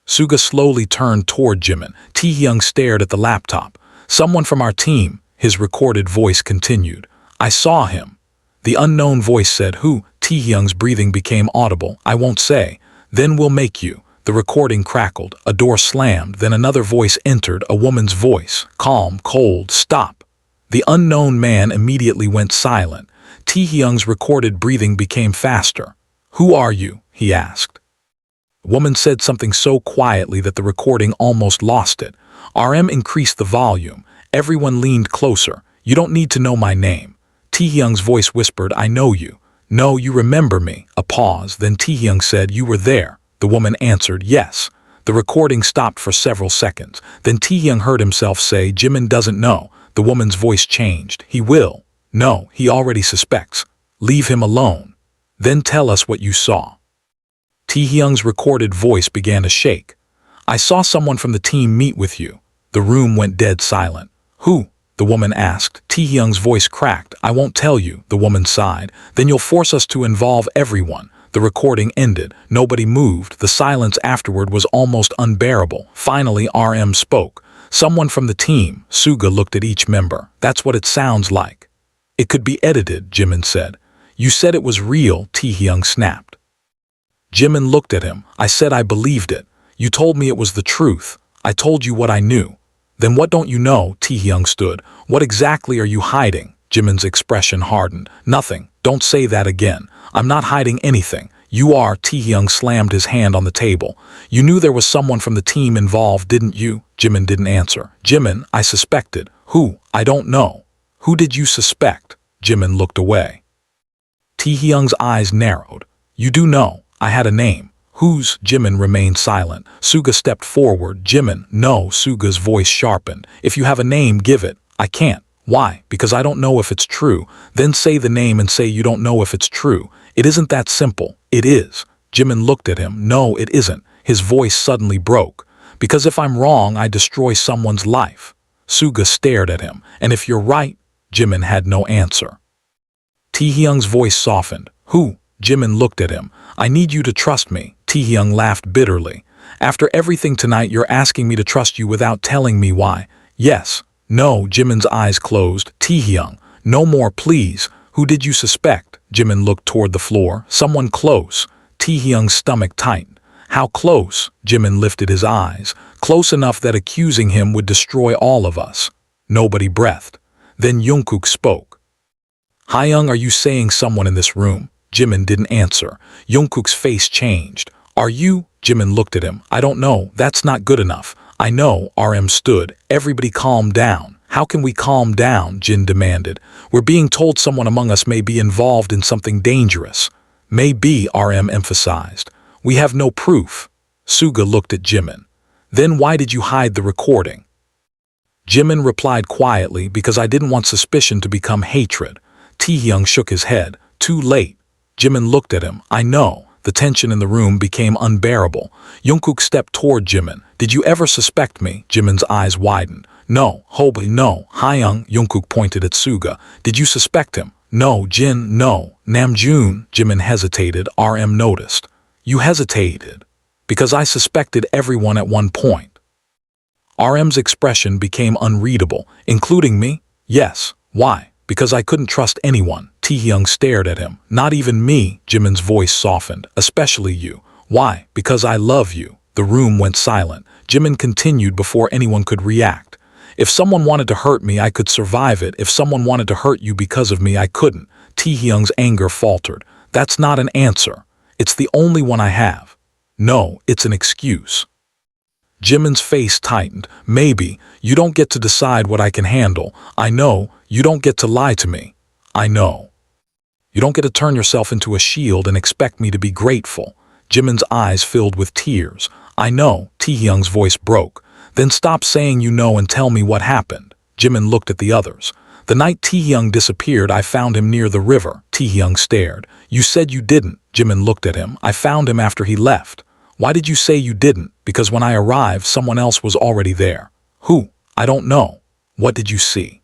Suga slowly turned toward Jimin. Taehyung stared at the laptop. Someone from our team, his recorded voice continued. I saw him. The unknown voice said, who? Taehyung's breathing became audible. I won't say. Then we'll make you. The recording crackled. A door slammed. Then another voice entered, a woman's voice. Calm, cold, stop. The unknown man immediately went silent. Taehyung's recorded breathing became faster. Who are you? He asked. The woman said something so quietly that the recording almost lost it. RM increased the volume. Everyone leaned closer. You don't need to know my name. Taehyung's voice whispered, I know you. No, you remember me. A pause. Then Taehyung said, you were there. The woman answered, yes. The recording stopped for several seconds. Then Taehyung heard himself say, Jimin doesn't know. The woman's voice changed. He will. No, he already suspects. Leave him alone. Then tell us what you saw. Taehyung's recorded voice began to shake. I saw someone from the team meet with you. The room went dead silent. Who? The woman asked. Taehyung's voice cracked. I won't tell you, the woman sighed. Then you'll force us to involve everyone. The recording ended. Nobody moved. The silence afterward was almost unbearable. Finally, RM spoke. Someone from the team. Suga looked at each member. That's what it sounds like. It could be edited, Jimin said. You said it was real, Taehyung snapped. Jimin looked at him. I said I believed it. You told me it was the truth. I told you what I knew. Then what don't you know? Taehyung stood. What exactly are you hiding? Jimin's expression hardened. Nothing. Don't say that again. I'm not hiding anything. You are. Taehyung slammed his hand on the table. You knew there was someone from the team involved, didn't you? Jimin didn't answer. Jimin, I suspected. Who? I don't know. Who did you suspect? Jimin looked away. Taehyung's eyes narrowed. You do know. I had a name. Whose? Jimin remained silent. Suga stepped forward. Jimin, no. Suga's voice sharpened. If you have a name, give it. I can't. Why? Because I don't know if it's true. Then say the name and say you don't know if it's true. It isn't that simple. It is. Jimin looked at him. No, it isn't. His voice suddenly broke. Because if I'm wrong, I destroy someone's life. Suga stared at him. And if you're right? Jimin had no answer. Taehyung's voice softened. Who? Jimin looked at him. I need you to trust me. Taehyung laughed bitterly. After everything tonight, you're asking me to trust you without telling me why. Yes. No. Jimin's eyes closed. Taehyung, no more, please. Who did you suspect? Jimin looked toward the floor. Someone close. Taehyung's stomach tightened. How close? Jimin lifted his eyes. Close enough that accusing him would destroy all of us. Nobody breathed. Then Jungkook spoke. Taehyung, are you saying someone in this room? Jimin didn't answer. Jungkook's face changed. Are you? Jimin looked at him. I don't know. That's not good enough. I know. RM stood. Everybody calm down. How can we calm down? Jin demanded. We're being told someone among us may be involved in something dangerous. Maybe, RM emphasized. We have no proof. Suga looked at Jimin. Then why did you hide the recording? Jimin replied quietly, because I didn't want suspicion to become hatred. Taehyung shook his head. Too late. Jimin looked at him. I know. The tension in the room became unbearable. Jungkook stepped toward Jimin. Did you ever suspect me? Jimin's eyes widened. No. Hobi, no. Taehyung, Jungkook pointed at Suga. Did you suspect him? No. Jin, no. Namjoon, Jimin hesitated. RM noticed. You hesitated. Because I suspected everyone at one point. RM's expression became unreadable. Including me? Yes. Why? Because I couldn't trust anyone. Taehyung stared at him. Not even me, Jimin's voice softened. Especially you. Why? Because I love you. The room went silent. Jimin continued before anyone could react. If someone wanted to hurt me, I could survive it. If someone wanted to hurt you because of me, I couldn't. Taehyung's anger faltered. That's not an answer. It's the only one I have. No, it's an excuse. Jimin's face tightened. Maybe. You don't get to decide what I can handle. I know. You don't get to lie to me. I know. You don't get to turn yourself into a shield and expect me to be grateful. Jimin's eyes filled with tears. I know. Taehyung's voice broke. Then stop saying you know and tell me what happened. Jimin looked at the others. The night Taehyung disappeared, I found him near the river. Taehyung stared. You said you didn't. Jimin looked at him. I found him after he left. Why did you say you didn't? Because when I arrived, someone else was already there. Who? I don't know. What did you see?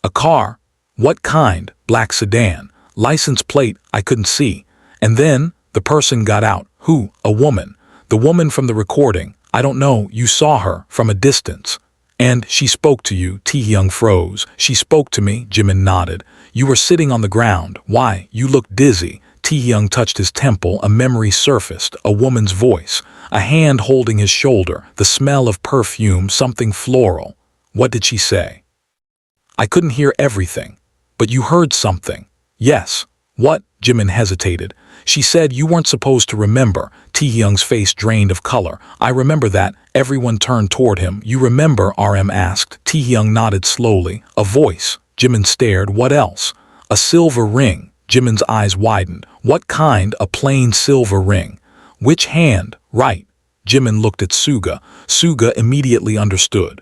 A car. What kind? Black sedan. License plate. I couldn't see. And then, the person got out. Who? A woman. The woman from the recording. I don't know. You saw her from a distance. And she spoke to you. Taehyung froze. She spoke to me. Jimin nodded. You were sitting on the ground. Why? You looked dizzy. Taehyung touched his temple. A memory surfaced. A woman's voice. A hand holding his shoulder. The smell of perfume. Something floral. What did she say? I couldn't hear everything. But you heard something. Yes. What? Jimin hesitated. She said you weren't supposed to remember. Taehyung's face drained of color. I remember that. Everyone turned toward him. You remember? RM asked. Taehyung nodded slowly. A voice. Jimin stared. What else? A silver ring. Jimin's eyes widened. What kind? A plain silver ring. Which hand? Right. Jimin looked at Suga. Suga immediately understood.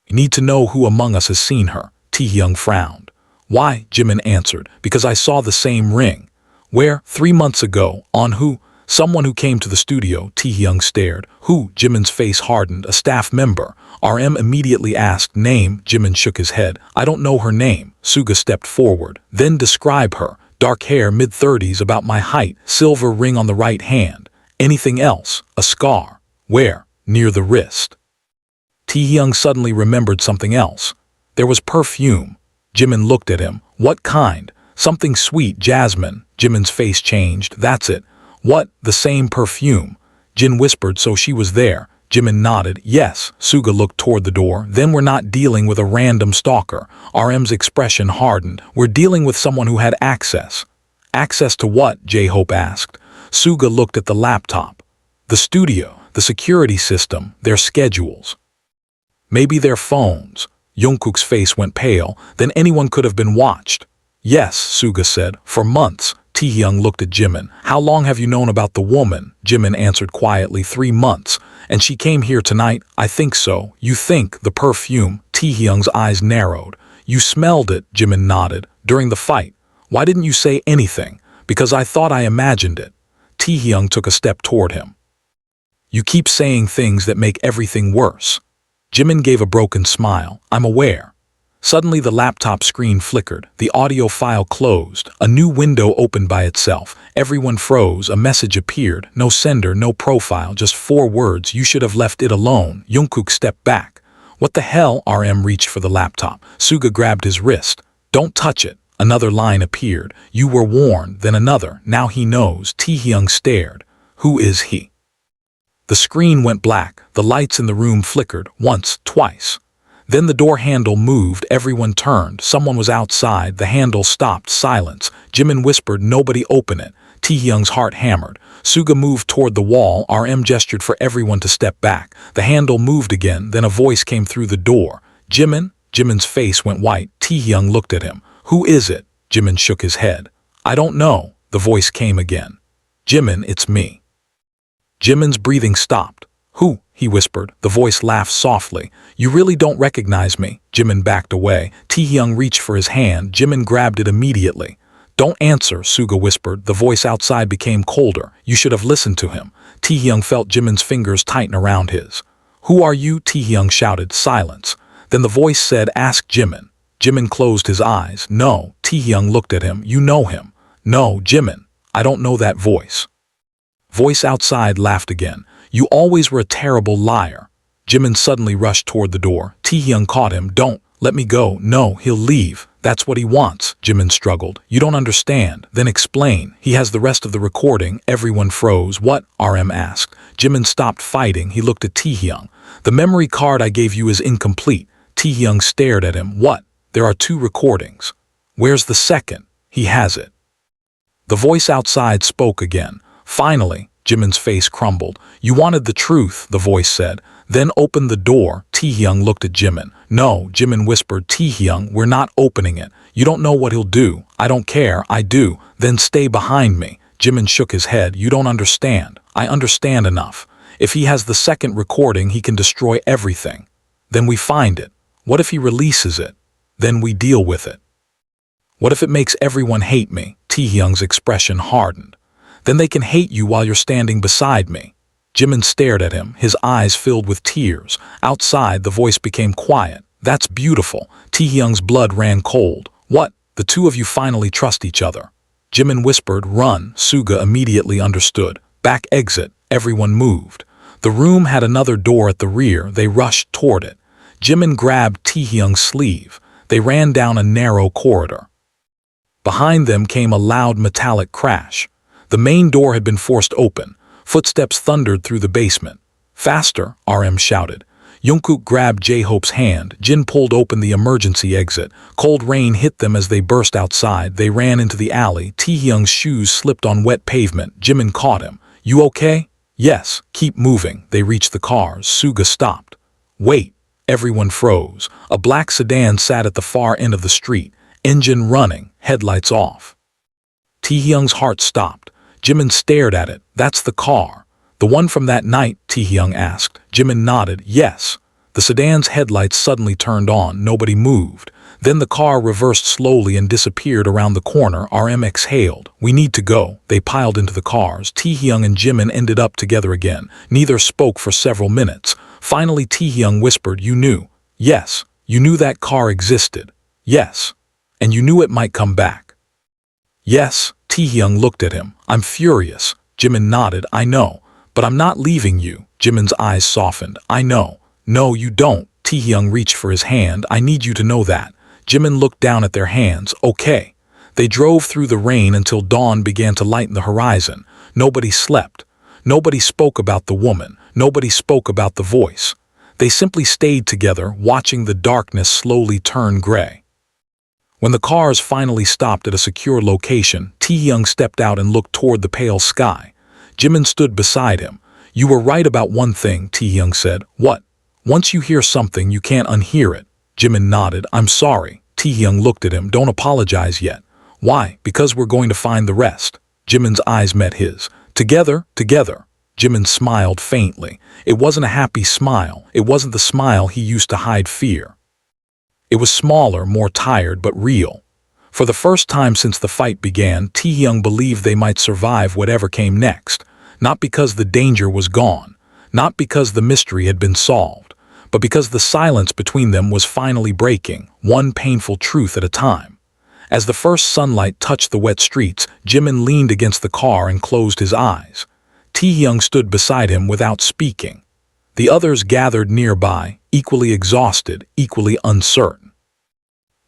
You need to know who among us has seen her. Taehyung frowned. Why? Jimin answered. Because I saw the same ring. Where? 3 months ago. On who? Someone who came to the studio. Taehyung stared. Who? Jimin's face hardened. A staff member. RM immediately asked. Name? Jimin shook his head. I don't know her name. Suga stepped forward. Then describe her. Dark hair, mid-30s, about my height. Silver ring on the right hand. Anything else? A scar. Where? Near the wrist. Taehyung suddenly remembered something else. There was perfume. Jimin looked at him. What kind? Something sweet, jasmine. Jimin's face changed. That's it. What? The same perfume. Jin whispered, so she was there. Jimin nodded. Yes. Suga looked toward the door. Then we're not dealing with a random stalker. RM's expression hardened. We're dealing with someone who had access. Access to what? J-Hope asked. Suga looked at the laptop. The studio, the security system, their schedules. Maybe their phones. Jungkook's face went pale. Then anyone could have been watched. Yes, Suga said. For months. Taehyung looked at Jimin. How long have you known about the woman? Jimin answered quietly. 3 months. And she came here tonight? I think so. You think? The perfume? Taehyung's eyes narrowed. You smelled it? Jimin nodded. During the fight. Why didn't you say anything? Because I thought I imagined it. Taehyung took a step toward him. You keep saying things that make everything worse. Jimin gave a broken smile. I'm aware. Suddenly the laptop screen flickered. The audio file closed. A new window opened by itself. Everyone froze. A message appeared. No sender, no profile, just 4 words. You should have left it alone. Jungkook stepped back. What the hell? RM reached for the laptop. Suga grabbed his wrist. Don't touch it. Another line appeared. You were warned. Then another. Now he knows. Taehyung stared. Who is he? The screen went black. The lights in the room flickered. Once, twice. Then the door handle moved. Everyone turned. Someone was outside. The handle stopped. Silence. Jimin whispered, nobody open it. Taehyung's heart hammered. Suga moved toward the wall. RM gestured for everyone to step back. The handle moved again. Then a voice came through the door. Jimin? Jimin's face went white. Taehyung looked at him. Who is it? Jimin shook his head. I don't know. The voice came again. Jimin, it's me. Jimin's breathing stopped. Who? He whispered. The voice laughed softly. You really don't recognize me. Jimin backed away. Taehyung reached for his hand. Jimin grabbed it immediately. Don't answer, Suga whispered. The voice outside became colder. You should have listened to him. Taehyung felt Jimin's fingers tighten around his. Who are you? Taehyung shouted. Silence. Then the voice said, ask Jimin. Jimin closed his eyes. No. Taehyung looked at him. You know him. No, Jimin. I don't know that voice. Voice outside laughed again. You always were a terrible liar. Jimin suddenly rushed toward the door. Taehyung caught him. Don't. Let me go. No, he'll leave. That's what he wants. Jimin struggled. You don't understand. Then explain. He has the rest of the recording. Everyone froze. What? RM asked. Jimin stopped fighting. He looked at Taehyung. The memory card I gave you is incomplete. Taehyung stared at him. What? There are 2 recordings. Where's the second? He has it. The voice outside spoke again. Finally, Jimin's face crumbled. You wanted the truth, the voice said. Then open the door. Taehyung looked at Jimin. No, Jimin whispered. Taehyung, we're not opening it. You don't know what he'll do. I don't care. I do. Then stay behind me. Jimin shook his head. You don't understand. I understand enough. If he has the second recording, he can destroy everything. Then we find it. What if he releases it? Then we deal with it. What if it makes everyone hate me? Taehyung's expression hardened. Then they can hate you while you're standing beside me. Jimin stared at him, his eyes filled with tears. Outside, the voice became quiet. That's beautiful. Taehyung's blood ran cold. What? The 2 of you finally trust each other. Jimin whispered, run. Suga immediately understood. Back exit. Everyone moved. The room had another door at the rear. They rushed toward it. Jimin grabbed Taehyung's sleeve. They ran down a narrow corridor. Behind them came a loud metallic crash. The main door had been forced open. Footsteps thundered through the basement. Faster, RM shouted. Jungkook grabbed J-Hope's hand. Jin pulled open the emergency exit. Cold rain hit them as they burst outside. They ran into the alley. Taehyung's shoes slipped on wet pavement. Jimin caught him. You okay? Yes, keep moving. They reached the cars. Suga stopped. Wait. Everyone froze. A black sedan sat at the far end of the street. Engine running, headlights off. Taehyung's heart stopped. Jimin stared at it. That's the car. The one from that night? Taehyung asked. Jimin nodded. Yes. The sedan's headlights suddenly turned on. Nobody moved. Then the car reversed slowly and disappeared around the corner. RM exhaled. We need to go. They piled into the cars. Taehyung and Jimin ended up together again. Neither spoke for several minutes. Finally, Taehyung whispered, you knew. Yes. You knew that car existed. Yes. And you knew it might come back. Yes. Taehyung looked at him. I'm furious. Jimin nodded. I know. But I'm not leaving you. Jimin's eyes softened. I know. No, you don't. Taehyung reached for his hand. I need you to know that. Jimin looked down at their hands. Okay. They drove through the rain until dawn began to lighten the horizon. Nobody slept. Nobody spoke about the woman. Nobody spoke about the voice. They simply stayed together, watching the darkness slowly turn gray. When the cars finally stopped at a secure location, Taehyung stepped out and looked toward the pale sky. Jimin stood beside him. You were right about one thing, Taehyung said. What? Once you hear something, you can't unhear it. Jimin nodded. I'm sorry. Taehyung looked at him. Don't apologize yet. Why? Because we're going to find the rest. Jimin's eyes met his. Together, together. Jimin smiled faintly. It wasn't a happy smile. It wasn't the smile he used to hide fear. It was smaller, more tired, but real. For the first time since the fight began, Taehyung believed they might survive whatever came next. Not because the danger was gone. Not because the mystery had been solved. But because the silence between them was finally breaking, one painful truth at a time. As the first sunlight touched the wet streets, Jimin leaned against the car and closed his eyes. Taehyung stood beside him without speaking. The others gathered nearby, equally exhausted, equally uncertain.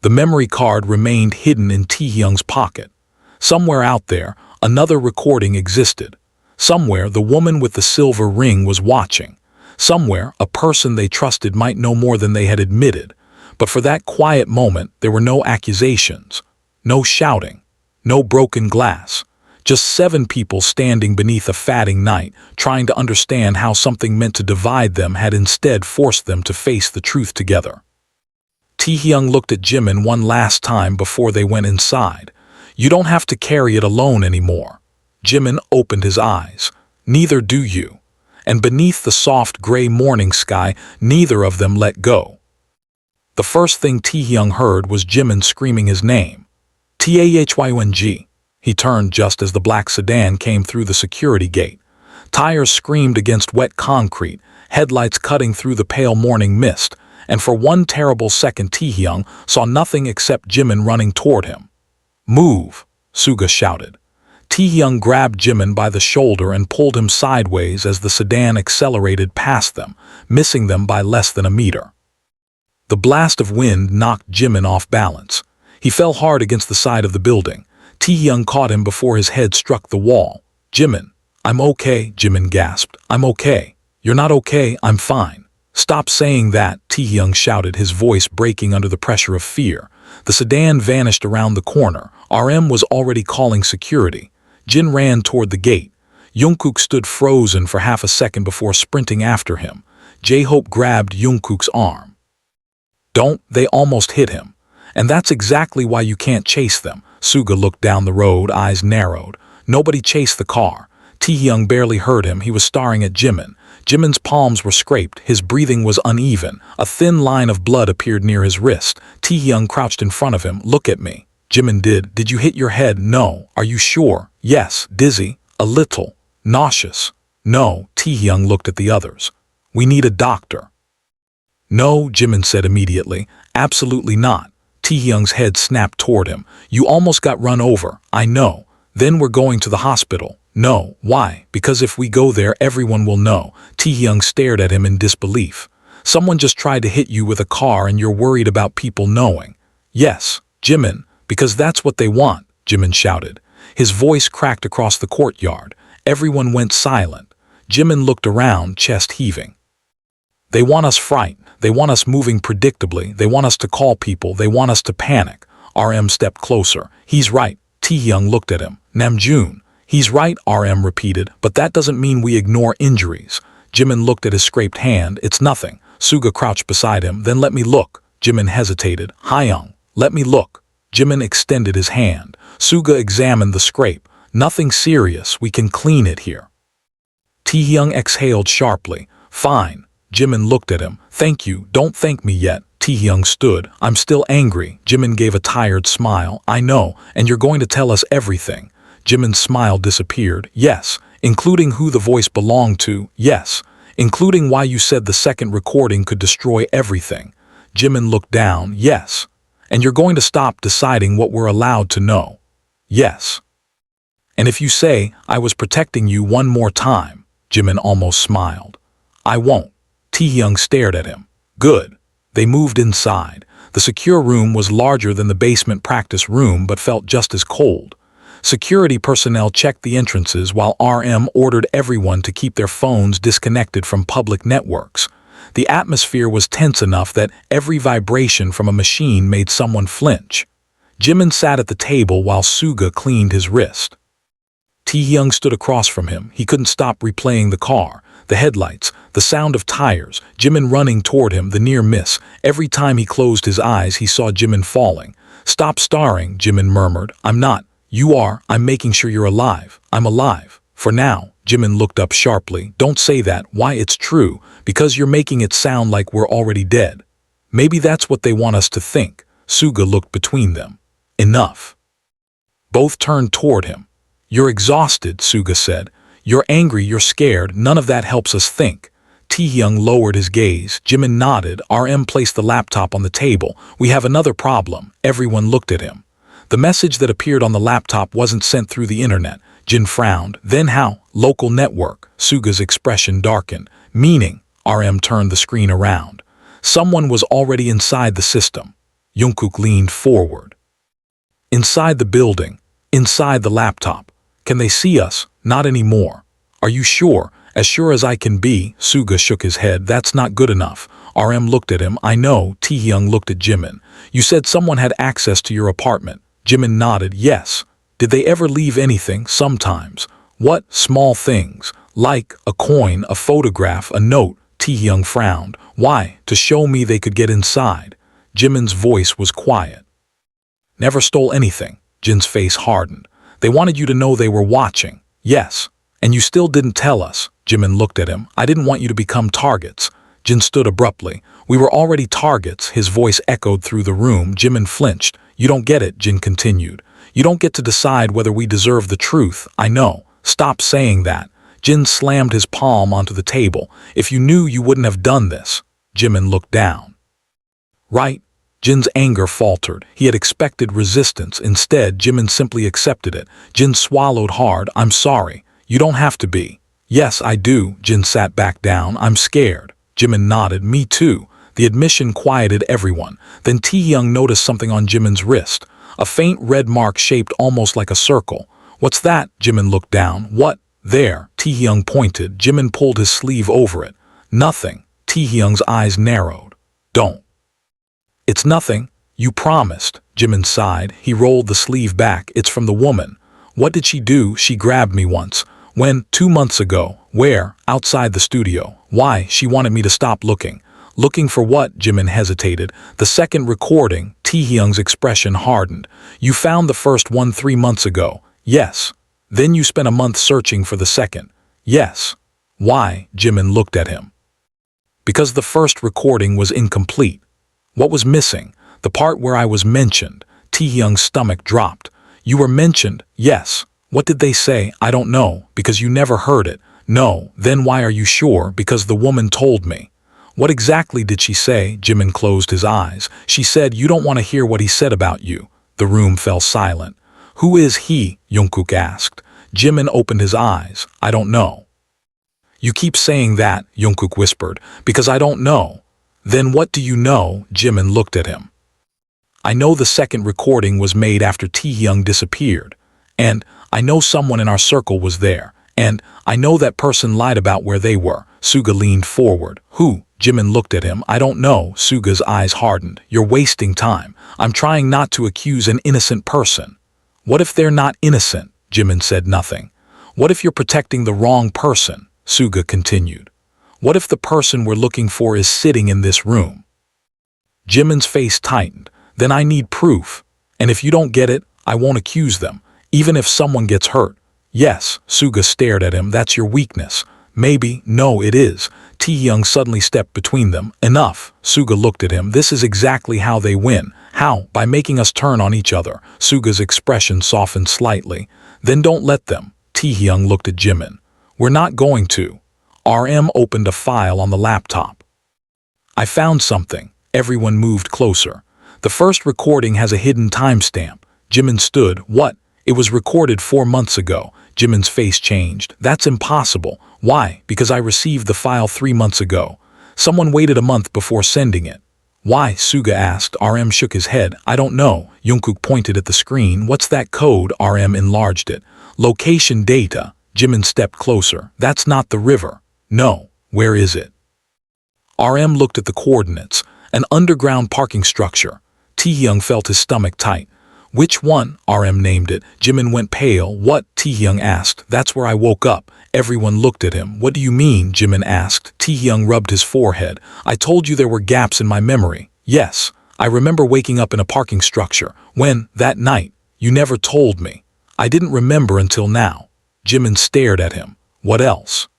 The memory card remained hidden in Taehyung's pocket. Somewhere out there, another recording existed. Somewhere, the woman with the silver ring was watching. Somewhere, a person they trusted might know more than they had admitted. But for that quiet moment, there were no accusations, no shouting, no broken glass. Just 7 people standing beneath a fading night, trying to understand how something meant to divide them had instead forced them to face the truth together. Taehyung looked at Jimin one last time before they went inside. You don't have to carry it alone anymore. Jimin opened his eyes. Neither do you. And beneath the soft gray morning sky, neither of them let go. The first thing Taehyung heard was Jimin screaming his name. Taehyung. He turned just as the black sedan came through the security gate. Tires screamed against wet concrete, headlights cutting through the pale morning mist, and for one terrible second Taehyung saw nothing except Jimin running toward him. Move, Suga shouted. Taehyung grabbed Jimin by the shoulder and pulled him sideways as the sedan accelerated past them, missing them by less than a meter. The blast of wind knocked Jimin off balance. He fell hard against the side of the building. Taehyung caught him before his head struck the wall. Jimin, I'm okay, Jimin gasped. I'm okay. You're not okay, I'm fine. Stop saying that, Taehyung shouted, his voice breaking under the pressure of fear. The sedan vanished around the corner. RM was already calling security. Jin ran toward the gate. Jungkook stood frozen for half a second before sprinting after him. J-Hope grabbed Jungkook's arm. Don't, they almost hit him. And that's exactly why you can't chase them. Suga looked down the road, eyes narrowed. Nobody chased the car. Taehyung barely heard him. He was staring at Jimin. Jimin's palms were scraped. His breathing was uneven. A thin line of blood appeared near his wrist. Taehyung crouched in front of him. Look at me. Jimin did. Did you hit your head? No. Are you sure? Yes. Dizzy? A little. Nauseous? No. Taehyung looked at the others. We need a doctor. No, Jimin said immediately. Absolutely not. Taehyung's head snapped toward him. You almost got run over. I know. Then we're going to the hospital. No. Why? Because if we go there, everyone will know. Taehyung stared at him in disbelief. Someone just tried to hit you with a car and you're worried about people knowing. Yes, Jimin, because that's what they want, Jimin shouted. His voice cracked across the courtyard. Everyone went silent. Jimin looked around, chest heaving. They want us frightened. They want us moving predictably. They want us to call people. They want us to panic. RM stepped closer. He's right. Taehyung looked at him. Namjoon. He's right, RM repeated, but that doesn't mean we ignore injuries. Jimin looked at his scraped hand. It's nothing. Suga crouched beside him. Then let me look. Jimin hesitated. Hyung, let me look. Jimin extended his hand. Suga examined the scrape. Nothing serious. We can clean it here. Taehyung exhaled sharply. Fine. Jimin looked at him. Thank you. Don't thank me yet. Taehyung stood. I'm still angry. Jimin gave a tired smile. I know, and you're going to tell us everything. Jimin's smile disappeared. Yes, including who the voice belonged to. Yes, including why you said the second recording could destroy everything. Jimin looked down. Yes. And you're going to stop deciding what we're allowed to know. Yes. And if you say, I was protecting you one more time, Jimin almost smiled. I won't. Taehyung stared at him. Good. They moved inside. The secure room was larger than the basement practice room but felt just as cold. Security personnel checked the entrances while RM ordered everyone to keep their phones disconnected from public networks. The atmosphere was tense enough that every vibration from a machine made someone flinch. Jimin sat at the table while Suga cleaned his wrist. Taehyung stood across from him. He couldn't stop replaying the car, the headlights, the sound of tires, Jimin running toward him, the near miss. Every time he closed his eyes, he saw Jimin falling. Stop starring, Jimin murmured. I'm not. You are. I'm making sure you're alive. I'm alive. For now. Jimin looked up sharply. Don't say that. Why? It's true. Because you're making it sound like we're already dead. Maybe that's what they want us to think. Suga looked between them. Enough. Both turned toward him. You're exhausted, Suga said. You're angry, you're scared. None of that helps us think. Taehyung lowered his gaze. Jimin nodded. RM placed the laptop on the table. We have another problem. Everyone looked at him. The message that appeared on the laptop wasn't sent through the internet. Jin frowned. Then how? Local network. Suga's expression darkened. Meaning, RM turned the screen around. Someone was already inside the system. Jungkook leaned forward. Inside the building. Inside the laptop. Can they see us? Not anymore. Are you sure? As sure as I can be. Suga shook his head. That's not good enough. RM looked at him. I know. Taehyung looked at Jimin. You said someone had access to your apartment. Jimin nodded. Yes. Did they ever leave anything? Sometimes. What? Small things. Like a coin, a photograph, a note. Taehyung frowned. Why? To show me they could get inside. Jimin's voice was quiet. Never stole anything. Jin's face hardened. They wanted you to know they were watching. Yes. And you still didn't tell us. Jimin looked at him. I didn't want you to become targets. Jin stood abruptly. We were already targets. His voice echoed through the room. Jimin flinched. You don't get it, Jin continued. You don't get to decide whether we deserve the truth. I know. Stop saying that. Jin slammed his palm onto the table. If you knew, you wouldn't have done this. Jimin looked down. Right? Jin's anger faltered. He had expected resistance. Instead, Jimin simply accepted it. Jin swallowed hard. I'm sorry. You don't have to be. Yes, I do. Jin sat back down. I'm scared. Jimin nodded. Me too. The admission quieted everyone. Then Taehyung noticed something on Jimin's wrist. A faint red mark shaped almost like a circle. What's that? Jimin looked down. What? There. Taehyung pointed. Jimin pulled his sleeve over it. Nothing. Taehyung's eyes narrowed. Don't. It's nothing. You promised. Jimin sighed. He rolled the sleeve back. It's from the woman. What did she do? She grabbed me once. When? 2 months ago. Where? Outside the studio. Why? She wanted me to stop looking. Looking for what? Jimin hesitated. The second recording. Taehyung's expression hardened. You found the first one 3 months ago. Yes. Then you spent a month searching for the second. Yes. Why? Jimin looked at him. Because the first recording was incomplete. What was missing? The part where I was mentioned. Taehyung's stomach dropped. You were mentioned? Yes. What did they say? I don't know, because you never heard it. No. Then why are you sure? Because the woman told me. What exactly did she say? Jimin closed his eyes. She said, you don't want to hear what he said about you. The room fell silent. Who is he? Yoongi asked. Jimin opened his eyes. I don't know. You keep saying that, Yoongi whispered, because I don't know. Then what do you know? Jimin looked at him. I know the second recording was made after Taehyung disappeared. And I know someone in our circle was there. And I know that person lied about where they were. Suga leaned forward. Who? Jimin looked at him. I don't know. Suga's eyes hardened. You're wasting time. I'm trying not to accuse an innocent person. What if they're not innocent? Jimin said nothing. What if you're protecting the wrong person? Suga continued. What if the person we're looking for is sitting in this room? Jimin's face tightened. Then I need proof. And if you don't get it, I won't accuse them, even if someone gets hurt. Yes, Suga stared at him. That's your weakness. Maybe. No, it is. Taehyung suddenly stepped between them. Enough. Suga looked at him. This is exactly how they win. How? By making us turn on each other. Suga's expression softened slightly. Then don't let them. Taehyung looked at Jimin. We're not going to. RM opened a file on the laptop. I found something. Everyone moved closer. The first recording has a hidden timestamp. Jimin stood. What? It was recorded 4 months ago. Jimin's face changed. That's impossible. Why? Because I received the file 3 months ago. Someone waited a month before sending it. Why? Suga asked. RM shook his head. I don't know. Yoongi pointed at the screen. What's that code? RM enlarged it. Location data. Jimin stepped closer. That's not the river. No. Where is it? RM looked at the coordinates. An underground parking structure. Taehyung felt his stomach tight. Which one? RM named it. Jimin went pale. What? Taehyung asked. That's where I woke up. Everyone looked at him. What do you mean? Jimin asked. Taehyung rubbed his forehead. I told you there were gaps in my memory. Yes. I remember waking up in a parking structure. When? That night. You never told me. I didn't remember until now. Jimin stared at him. What else?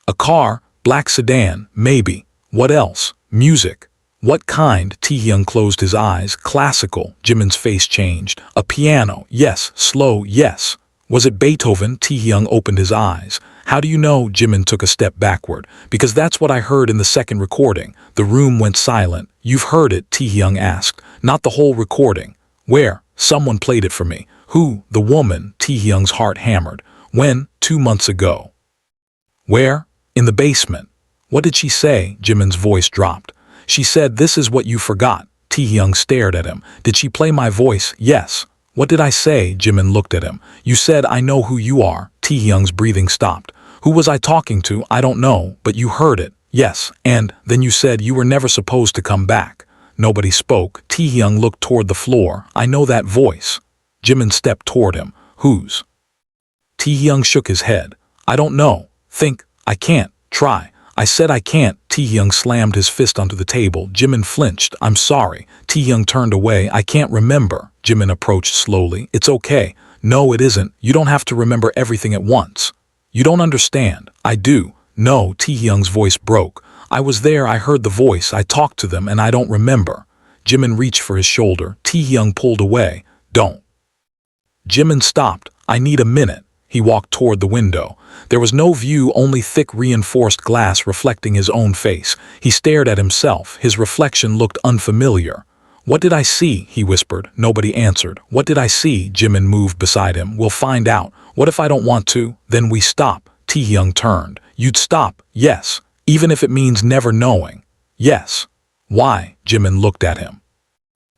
A car, black sedan, maybe. What else? Music. What kind? Taehyung closed his eyes. Classical. Jimin's face changed. A piano. Yes. Slow. Yes. Was it Beethoven? Taehyung opened his eyes. How do you know? Jimin took a step backward. Because that's what I heard in the second recording. The room went silent. You've heard it? Taehyung asked. Not the whole recording. Where? Someone played it for me. Who? The woman. Taehyung's heart hammered. When? 2 months ago. Where? In the basement. What did she say? Jimin's voice dropped. She said, this is what you forgot. Taehyung stared at him. Did she play my voice? Yes. What did I say? Jimin looked at him. You said, I know who you are. Taehyung's breathing stopped. Who was I talking to? I don't know, but you heard it. Yes. And then you said you were never supposed to come back. Nobody spoke. Taehyung looked toward the floor. I know that voice. Jimin stepped toward him. Whose? Taehyung shook his head. I don't know. Think. I can't. Try. I said I can't. Taehyung slammed his fist onto the table. Jimin flinched. I'm sorry. Taehyung turned away. I can't remember. Jimin approached slowly. It's okay. No, it isn't. You don't have to remember everything at once. You don't understand. I do. No, Taehyung's voice broke. I was there, I heard the voice, I talked to them, and I don't remember. Jimin reached for his shoulder. Taehyung pulled away. Don't. Jimin stopped. I need a minute. He walked toward the window. There was no view, only thick reinforced glass reflecting his own face. He stared at himself. His reflection looked unfamiliar. What did I see? He whispered. Nobody answered. What did I see? Jimin moved beside him. We'll find out. What if I don't want to? Then we stop. Taehyung turned. You'd stop? Yes. Even if it means never knowing. Yes. Why? Jimin looked at him.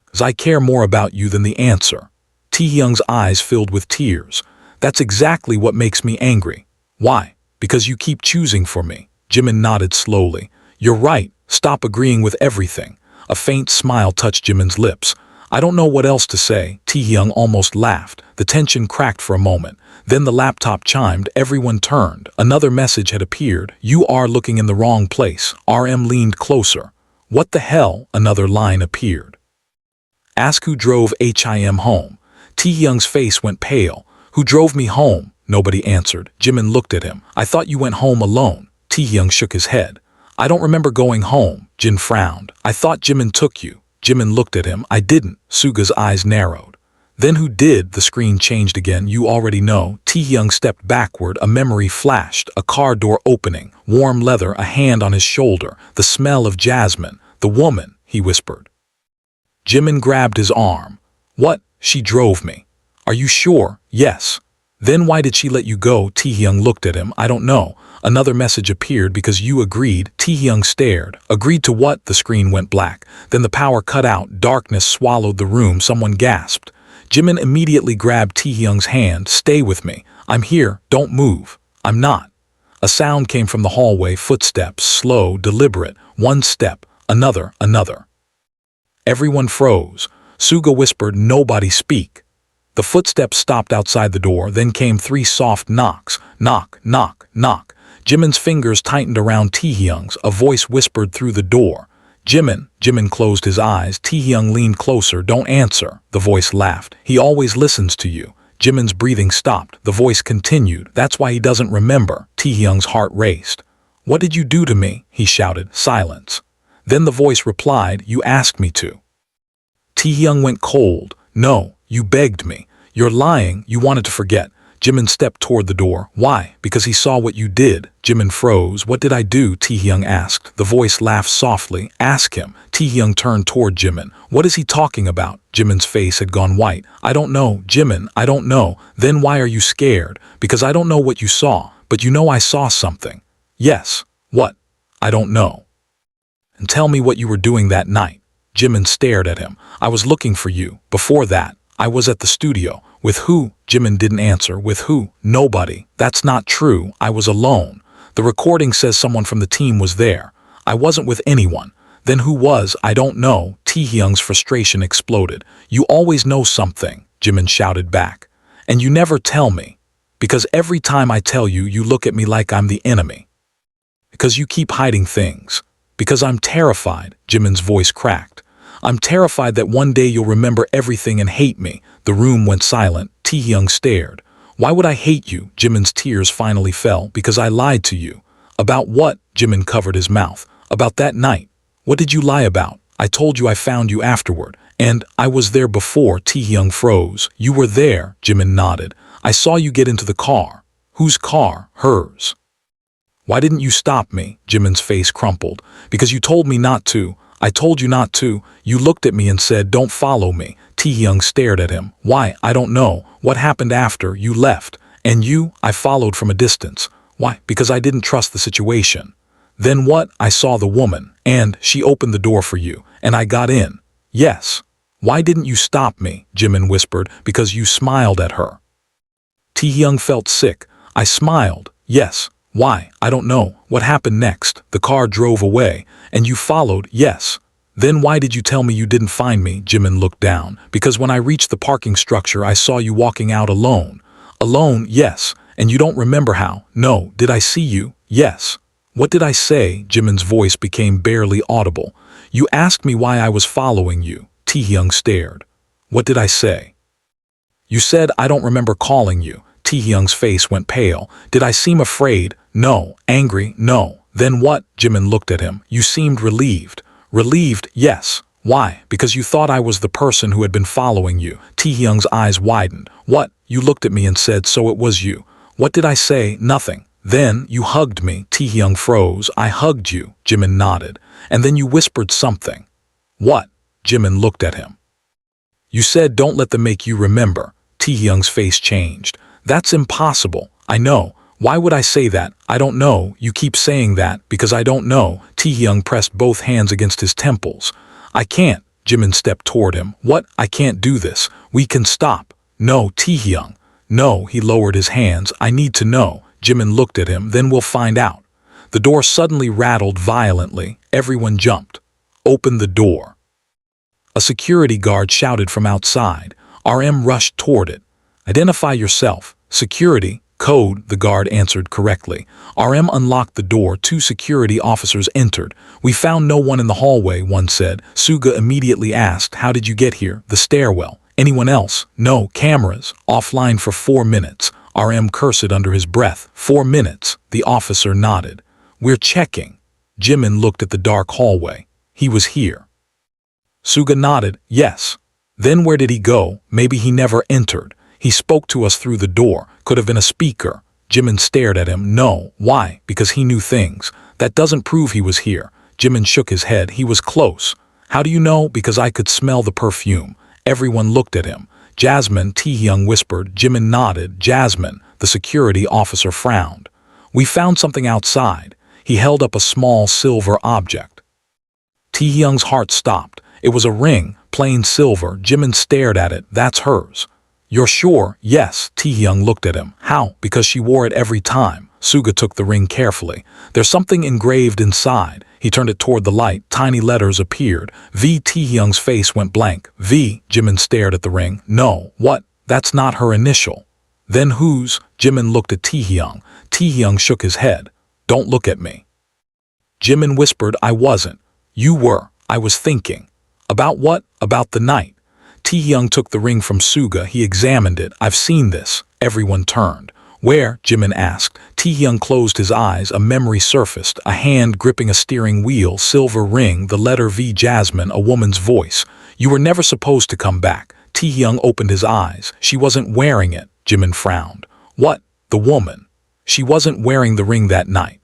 'Cause I care more about you than the answer. Taehyung's eyes filled with tears. That's exactly what makes me angry. Why? Because you keep choosing for me. Jimin nodded slowly. You're right. Stop agreeing with everything. A faint smile touched Jimin's lips. I don't know what else to say. Taehyung almost laughed. The tension cracked for a moment. Then the laptop chimed. Everyone turned. Another message had appeared. You are looking in the wrong place. RM leaned closer. What the hell? Another line appeared. Ask who drove him home. Taehyung's face went pale. Who drove me home? Nobody answered. Jimin looked at him. I thought you went home alone. Taehyung shook his head. I don't remember going home. Jin frowned. I thought Jimin took you. Jimin looked at him. I didn't. Suga's eyes narrowed. Then who did? The screen changed again. You already know. Taehyung stepped backward. A memory flashed. A car door opening. Warm leather. A hand on his shoulder. The smell of jasmine. The woman, he whispered. Jimin grabbed his arm. What? She drove me. Are you sure? Yes. Then why did she let you go? Taehyung looked at him. I don't know. Another message appeared because you agreed. Taehyung stared. Agreed to what? The screen went black. Then the power cut out. Darkness swallowed the room. Someone gasped. Jimin immediately grabbed Taehyung's hand. Stay with me. I'm here. Don't move. I'm not. A sound came from the hallway. Footsteps. Slow, deliberate. One step. Another. Everyone froze. Suga whispered, nobody speak. The footsteps stopped outside the door, then came 3 soft knocks. Knock, knock, knock. Jimin's fingers tightened around Taehyung's. A voice whispered through the door. Jimin. Jimin closed his eyes. Taehyung leaned closer. Don't answer. The voice laughed. He always listens to you. Jimin's breathing stopped. The voice continued. That's why he doesn't remember. Taehyung's heart raced. What did you do to me? He shouted. Silence. Then the voice replied, you asked me to. Taehyung went cold. No, you begged me. You're lying. You wanted to forget. Jimin stepped toward the door. Why? Because he saw what you did. Jimin froze. What did I do? Taehyung asked. The voice laughed softly. Ask him. Taehyung turned toward Jimin. What is he talking about? Jimin's face had gone white. I don't know. Jimin, I don't know. Then why are you scared? Because I don't know what you saw. But you know I saw something. Yes. What? I don't know. And tell me what you were doing that night. Jimin stared at him. I was looking for you. Before that, I was at the studio. With who? Jimin didn't answer. With who? Nobody. That's not true. I was alone. The recording says someone from the team was there. I wasn't with anyone. Then who was? I don't know. Taehyung's frustration exploded. You always know something, Jimin shouted back. And you never tell me. Because every time I tell you, you look at me like I'm the enemy. Because you keep hiding things. Because I'm terrified, Jimin's voice cracked. I'm terrified that one day you'll remember everything and hate me. The room went silent. Taehyung stared. Why would I hate you? Jimin's tears finally fell. Because I lied to you. About what? Jimin covered his mouth. About that night. What did you lie about? I told you I found you afterward. And I was there before. Taehyung froze. You were there, Jimin nodded. I saw you get into the car. Whose car? Hers. Why didn't you stop me? Jimin's face crumpled. Because you told me not to. I told you not to. You looked at me and said, don't follow me. Taehyung stared at him. Why? I don't know. What happened after you left? And you? I followed from a distance. Why? Because I didn't trust the situation. Then what? I saw the woman. And she opened the door for you. And I got in. Yes. Why didn't you stop me? Jimin whispered. Because you smiled at her. Taehyung felt sick. I smiled. Yes. Why? I don't know. What happened next? The car drove away. And you followed? Yes. Then why did you tell me you didn't find me? Jimin looked down. Because when I reached the parking structure, I saw you walking out alone. Alone? Yes. And you don't remember how? No. Did I see you? Yes. What did I say? Jimin's voice became barely audible. You asked me why I was following you. Taehyung stared. What did I say? You said I don't remember calling you. Taehyung's face went pale. Did I seem afraid? No. Angry? No. Then what? Jimin looked at him. You seemed relieved. Relieved? Yes. Why? Because you thought I was the person who had been following you. Taehyung's eyes widened. What? You looked at me and said, so it was you. What did I say? Nothing. Then you hugged me. Taehyung froze. I hugged you. Jimin nodded. And then you whispered something. What? Jimin looked at him. You said don't let them make you remember. Taehyung's face changed. That's impossible. I know. Why would I say that? I don't know. You keep saying that because I don't know. Taehyung pressed both hands against his temples. I can't. Jimin stepped toward him. What? I can't do this. We can stop. No, Taehyung. No, he lowered his hands. I need to know. Jimin looked at him. Then we'll find out. The door suddenly rattled violently. Everyone jumped. Open the door. A security guard shouted from outside. RM rushed toward it. Identify yourself. Security. Code, the guard answered correctly. RM unlocked the door. 2 security officers entered. We found no one in the hallway, one said. Suga immediately asked, how did you get here? The stairwell. Anyone else? No. Cameras. Offline for 4 minutes. RM cursed under his breath. 4 minutes. The officer nodded. We're checking. Jimin looked at the dark hallway. He was here. Suga nodded. Yes. Then where did he go? Maybe he never entered. He spoke to us through the door. Could have been a speaker. Jimin stared at him. No. Why? Because he knew things. That doesn't prove he was here. Jimin shook his head. He was close. How do you know? Because I could smell the perfume. Everyone looked at him. Jasmine, Taehyung whispered. Jimin nodded. Jasmine. The security officer frowned. We found something outside. He held up a small silver object. Taehyung's heart stopped. It was a ring, plain silver. Jimin stared at it. That's hers. You're sure? Yes. Taehyung looked at him. How? Because she wore it every time. Suga took the ring carefully. There's something engraved inside. He turned it toward the light. Tiny letters appeared. V. Taehyung's face went blank. V. Jimin stared at the ring. No. What? That's not her initial. Then whose? Jimin looked at Taehyung. Taehyung shook his head. Don't look at me. Jimin whispered, I wasn't. You were. I was thinking. About what? About the night. Taehyung took the ring from Suga. He examined it. I've seen this. Everyone turned. Where? Jimin asked. Taehyung closed his eyes. A memory surfaced. A hand gripping a steering wheel. Silver ring. The letter V. Jasmine. A woman's voice. You were never supposed to come back. Taehyung opened his eyes. She wasn't wearing it. Jimin frowned. What? The woman. She wasn't wearing the ring that night.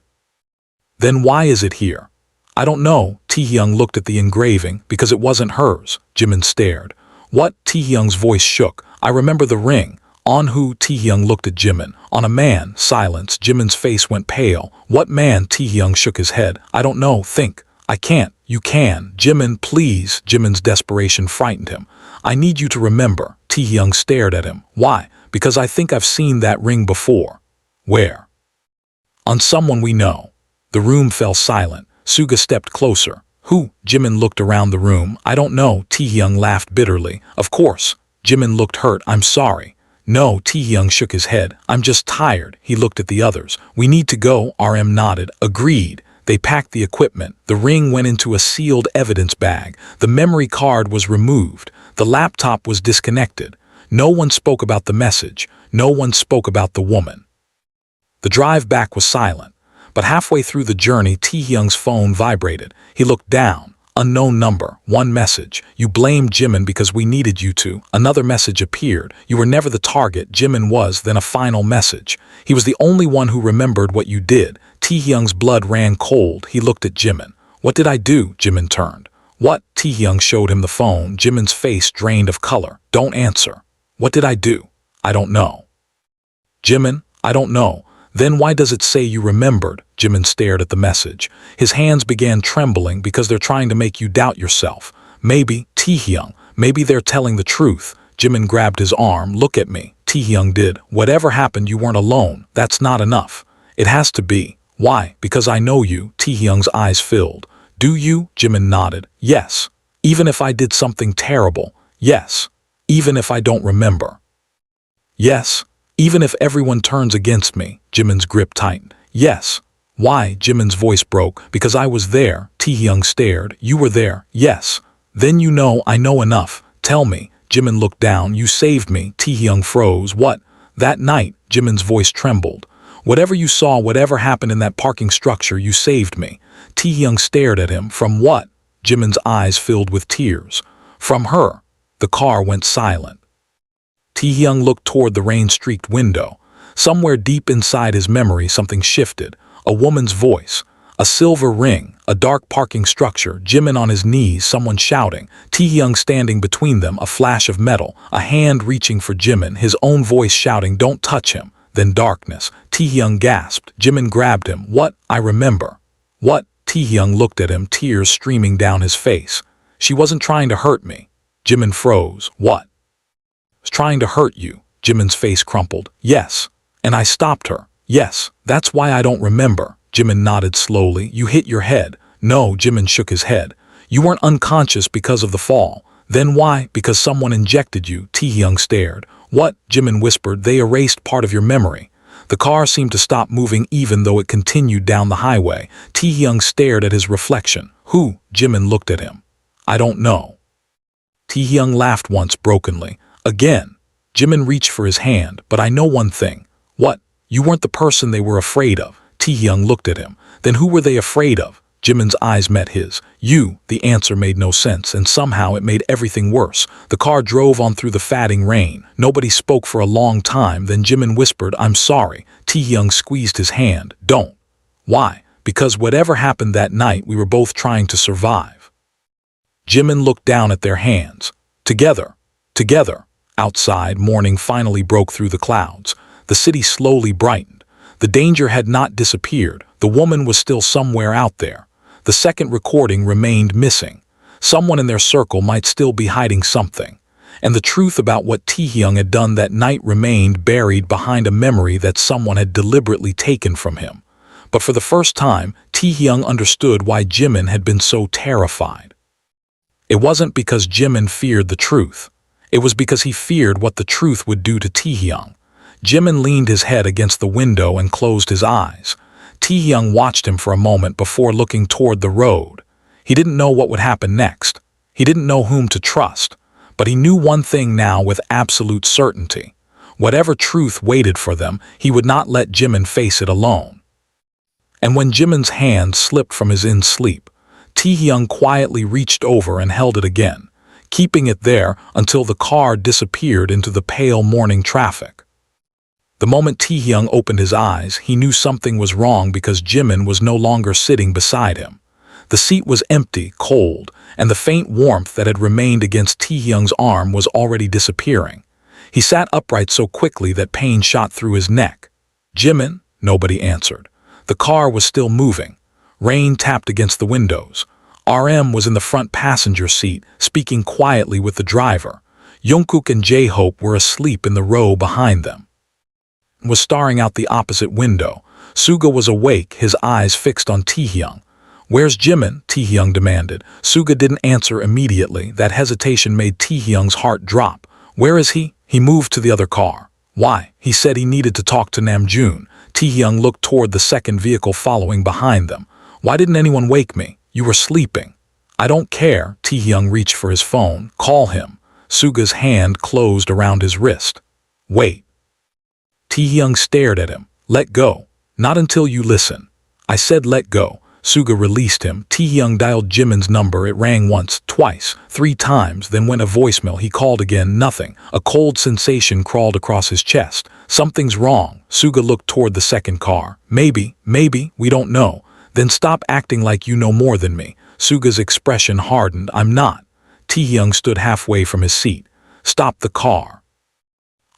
Then why is it here? I don't know. Taehyung looked at the engraving. Because it wasn't hers. Jimin stared. What? Taehyung's voice shook. I remember the ring. On who? Taehyung looked at Jimin. On a man. Silence. Jimin's face went pale. What man? Taehyung shook his head. I don't know. Think. I can't. You can. Jimin, please. Jimin's desperation frightened him. I need you to remember. Taehyung stared at him. Why? Because I think I've seen that ring before. Where? On someone we know. The room fell silent. Suga stepped closer. Who? Jimin looked around the room. I don't know. Taehyung laughed bitterly. Of course. Jimin looked hurt. I'm sorry. No. Taehyung shook his head. I'm just tired. He looked at the others. We need to go. RM nodded. Agreed. They packed the equipment. The ring went into a sealed evidence bag. The memory card was removed. The laptop was disconnected. No one spoke about the message. No one spoke about the woman. The drive back was silent. But halfway through the journey, Taehyung's phone vibrated. He looked down. Unknown number. One message. You blamed Jimin because we needed you to. Another message appeared. You were never the target. Jimin was. Then a final message. He was the only one who remembered what you did. Taehyung's blood ran cold. He looked at Jimin. What did I do? Jimin turned. What? Taehyung showed him the phone. Jimin's face drained of color. Don't answer. What did I do? I don't know. Jimin, I don't know. Then why does it say you remembered? Jimin stared at the message. His hands began trembling because they're trying to make you doubt yourself. Maybe, Taehyung, maybe they're telling the truth. Jimin grabbed his arm. Look at me. Taehyung did. Whatever happened, you weren't alone. That's not enough. It has to be. Why? Because I know you. Taehyung's eyes filled. Do you? Jimin nodded. Yes. Even if I did something terrible. Yes. Even if I don't remember. Yes. Even if everyone turns against me. Jimin's grip tightened. Yes. Why? Jimin's voice broke. Because I was there. Taehyung stared. You were there? Yes. Then you know I know enough. Tell me. Jimin looked down. You saved me. Taehyung froze. What? That night, Jimin's voice trembled. Whatever you saw, whatever happened in that parking structure, you saved me. Taehyung stared at him. From what? Jimin's eyes filled with tears. From her. The car went silent. Taehyung looked toward the rain-streaked window. Somewhere deep inside his memory, something shifted. A woman's voice. A silver ring. A dark parking structure. Jimin on his knees, someone shouting. Taehyung standing between them, a flash of metal. A hand reaching for Jimin, his own voice shouting, don't touch him. Then darkness. Taehyung gasped. Jimin grabbed him. What? I remember. What? Taehyung looked at him, tears streaming down his face. She wasn't trying to hurt me. Jimin froze. What? Was trying to hurt you. Jimin's face crumpled. Yes. And I stopped her. Yes. That's why I don't remember. Jimin nodded slowly. You hit your head. No, Jimin shook his head. You weren't unconscious because of the fall. Then why? Because someone injected you. Taehyung stared. What? Jimin whispered. They erased part of your memory. The car seemed to stop moving even though it continued down the highway. Taehyung stared at his reflection. Who? Jimin looked at him. I don't know. Taehyung laughed once brokenly. Again. Jimin reached for his hand. But I know one thing. What? You weren't the person they were afraid of. Taehyung looked at him. Then who were they afraid of? Jimin's eyes met his. You. The answer made no sense, and somehow it made everything worse. The car drove on through the fatting rain. Nobody spoke for a long time, then Jimin whispered, I'm sorry. Taehyung squeezed his hand. Don't. Why? Because whatever happened that night, we were both trying to survive. Jimin looked down at their hands. Together. Together. Outside, morning finally broke through the clouds. The city slowly brightened. The danger had not disappeared. The woman was still somewhere out there. The second recording remained missing. Someone in their circle might still be hiding something. And the truth about what Taehyung had done that night remained buried behind a memory that someone had deliberately taken from him. But for the first time, Taehyung understood why Jimin had been so terrified. It wasn't because Jimin feared the truth. It was because he feared what the truth would do to Taehyung. Jimin leaned his head against the window and closed his eyes. Taehyung watched him for a moment before looking toward the road. He didn't know what would happen next. He didn't know whom to trust. But he knew one thing now with absolute certainty. Whatever truth waited for them, he would not let Jimin face it alone. And when Jimin's hand slipped from his sleep, Taehyung quietly reached over and held it again, keeping it there until the car disappeared into the pale morning traffic. The moment Taehyung opened his eyes, he knew something was wrong because Jimin was no longer sitting beside him. The seat was empty, cold, and the faint warmth that had remained against Taehyung's arm was already disappearing. He sat upright so quickly that pain shot through his neck. Jimin? Nobody answered. The car was still moving. Rain tapped against the windows. RM was in the front passenger seat, speaking quietly with the driver. Jungkook and J-Hope were asleep in the row behind them. Was staring out the opposite window. Suga was awake, his eyes fixed on Taehyung. Where's Jimin? Taehyung demanded. Suga didn't answer immediately. That hesitation made Taehyung's heart drop. Where is he? He moved to the other car. Why? He said he needed to talk to Namjoon. Taehyung looked toward the second vehicle following behind them. Why didn't anyone wake me? You were sleeping. I don't care. Taehyung reached for his phone. Call him. Suga's hand closed around his wrist. Wait. Taehyung stared at him. Let go. Not until you listen. I said let go. Suga released him. Taehyung dialed Jimin's number. It rang once, twice, 3 times, then went a voicemail. He called again. Nothing. A cold sensation crawled across his chest. Something's wrong. Suga looked toward the second car. Maybe, we don't know. Then stop acting like you know more than me. Suga's expression hardened. I'm not. Taehyung stood halfway from his seat. Stop the car.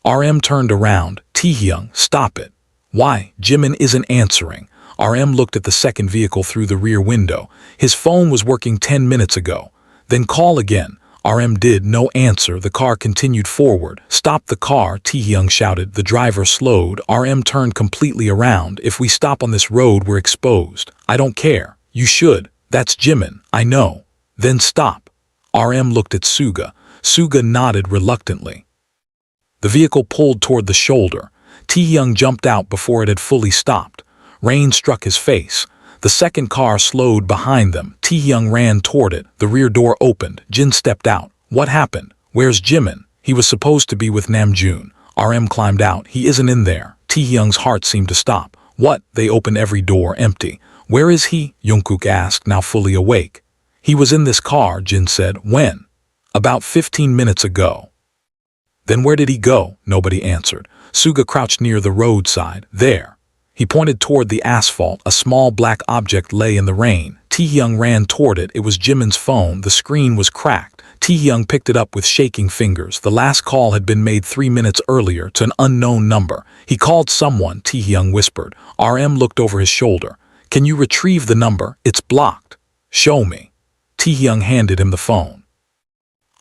RM turned around. Taehyung, stop it. Why? Jimin isn't answering. RM looked at the second vehicle through the rear window. His phone was working 10 minutes ago. Then call again. RM did. No answer. The car continued forward. Stop the car, Taehyung shouted. The driver slowed. RM turned completely around. If we stop on this road, we're exposed. I don't care. You should. That's Jimin. I know. Then stop. RM looked at Suga. Suga nodded reluctantly. The vehicle pulled toward the shoulder. Taehyung jumped out before it had fully stopped. Rain struck his face. The second car slowed behind them. Taehyung ran toward it. The rear door opened. Jin stepped out. What happened? Where's Jimin? He was supposed to be with Namjoon. RM climbed out. He isn't in there. Taehyung's heart seemed to stop. What? They opened every door, empty. Where is he? Yoongi asked, now fully awake. He was in this car, Jin said. When? About 15 minutes ago. Then where did he go? Nobody answered. Suga crouched near the roadside. There. He pointed toward the asphalt. A small black object lay in the rain. Taehyung ran toward it. It was Jimin's phone. The screen was cracked. Taehyung picked it up with shaking fingers. The last call had been made 3 minutes earlier to an unknown number. He called someone, Taehyung whispered. RM looked over his shoulder. Can you retrieve the number? It's blocked. Show me. Taehyung handed him the phone.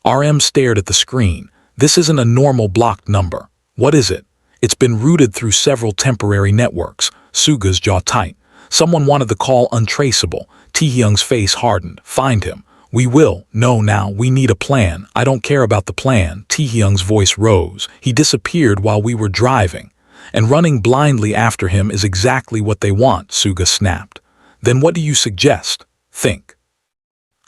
RM stared at the screen. This isn't a normal blocked number. What is it? It's been routed through several temporary networks. Suga's jaw tight. Someone wanted the call untraceable. Taehyung's face hardened. Find him. We will. No, now, we need a plan. I don't care about the plan. Taehyung's voice rose. He disappeared while we were driving. And running blindly after him is exactly what they want, Suga snapped. Then what do you suggest? Think.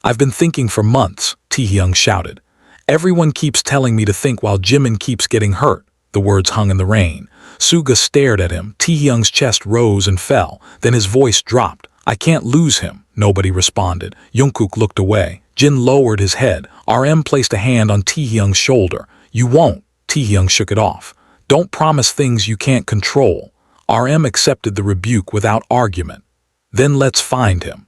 I've been thinking for months, Taehyung shouted. Everyone keeps telling me to think while Jimin keeps getting hurt. The words hung in the rain. Suga stared at him. Taehyung's chest rose and fell. Then his voice dropped. I can't lose him. Nobody responded. Yoongi looked away. Jin lowered his head. RM placed a hand on Taehyung's shoulder. You won't. Taehyung shook it off. Don't promise things you can't control. RM accepted the rebuke without argument. Then let's find him.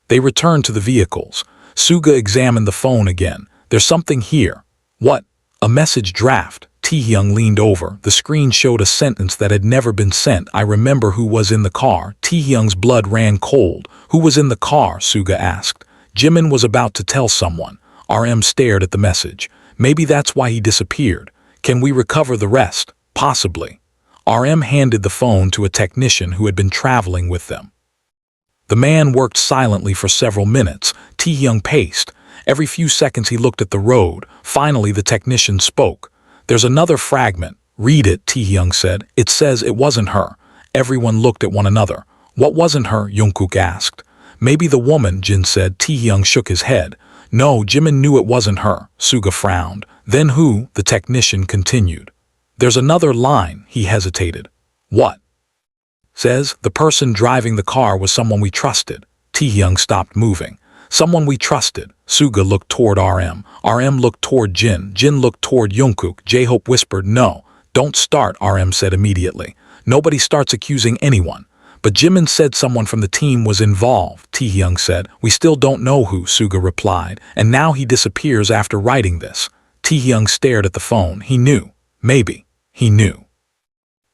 They returned to the vehicles. Suga examined the phone again. There's something here. What? A message draft. Taehyung leaned over. The screen showed a sentence that had never been sent. I remember who was in the car. Taehyung's blood ran cold. Who was in the car? Suga asked. Jimin was about to tell someone. RM stared at the message. Maybe that's why he disappeared. Can we recover the rest? Possibly. RM handed the phone to a technician who had been traveling with them. The man worked silently for several minutes. Taehyung paced. Every few seconds he looked at the road. Finally, the technician spoke. There's another fragment. Read it, Taehyung said. It says it wasn't her. Everyone looked at one another. What wasn't her? Yoongi asked. Maybe the woman, Jin said. Taehyung shook his head. No, Jimin knew it wasn't her. Suga frowned. Then who? The technician continued. There's another line. He hesitated. What? Says, the person driving the car was someone we trusted. Taehyung stopped moving. Someone we trusted. Suga looked toward RM. RM looked toward Jin. Jin looked toward Yoongi. J-Hope whispered, no. Don't start, RM said immediately. Nobody starts accusing anyone. But Jimin said someone from the team was involved, Taehyung said. We still don't know who, Suga replied. And now he disappears after writing this. Taehyung stared at the phone. He knew. Maybe. He knew.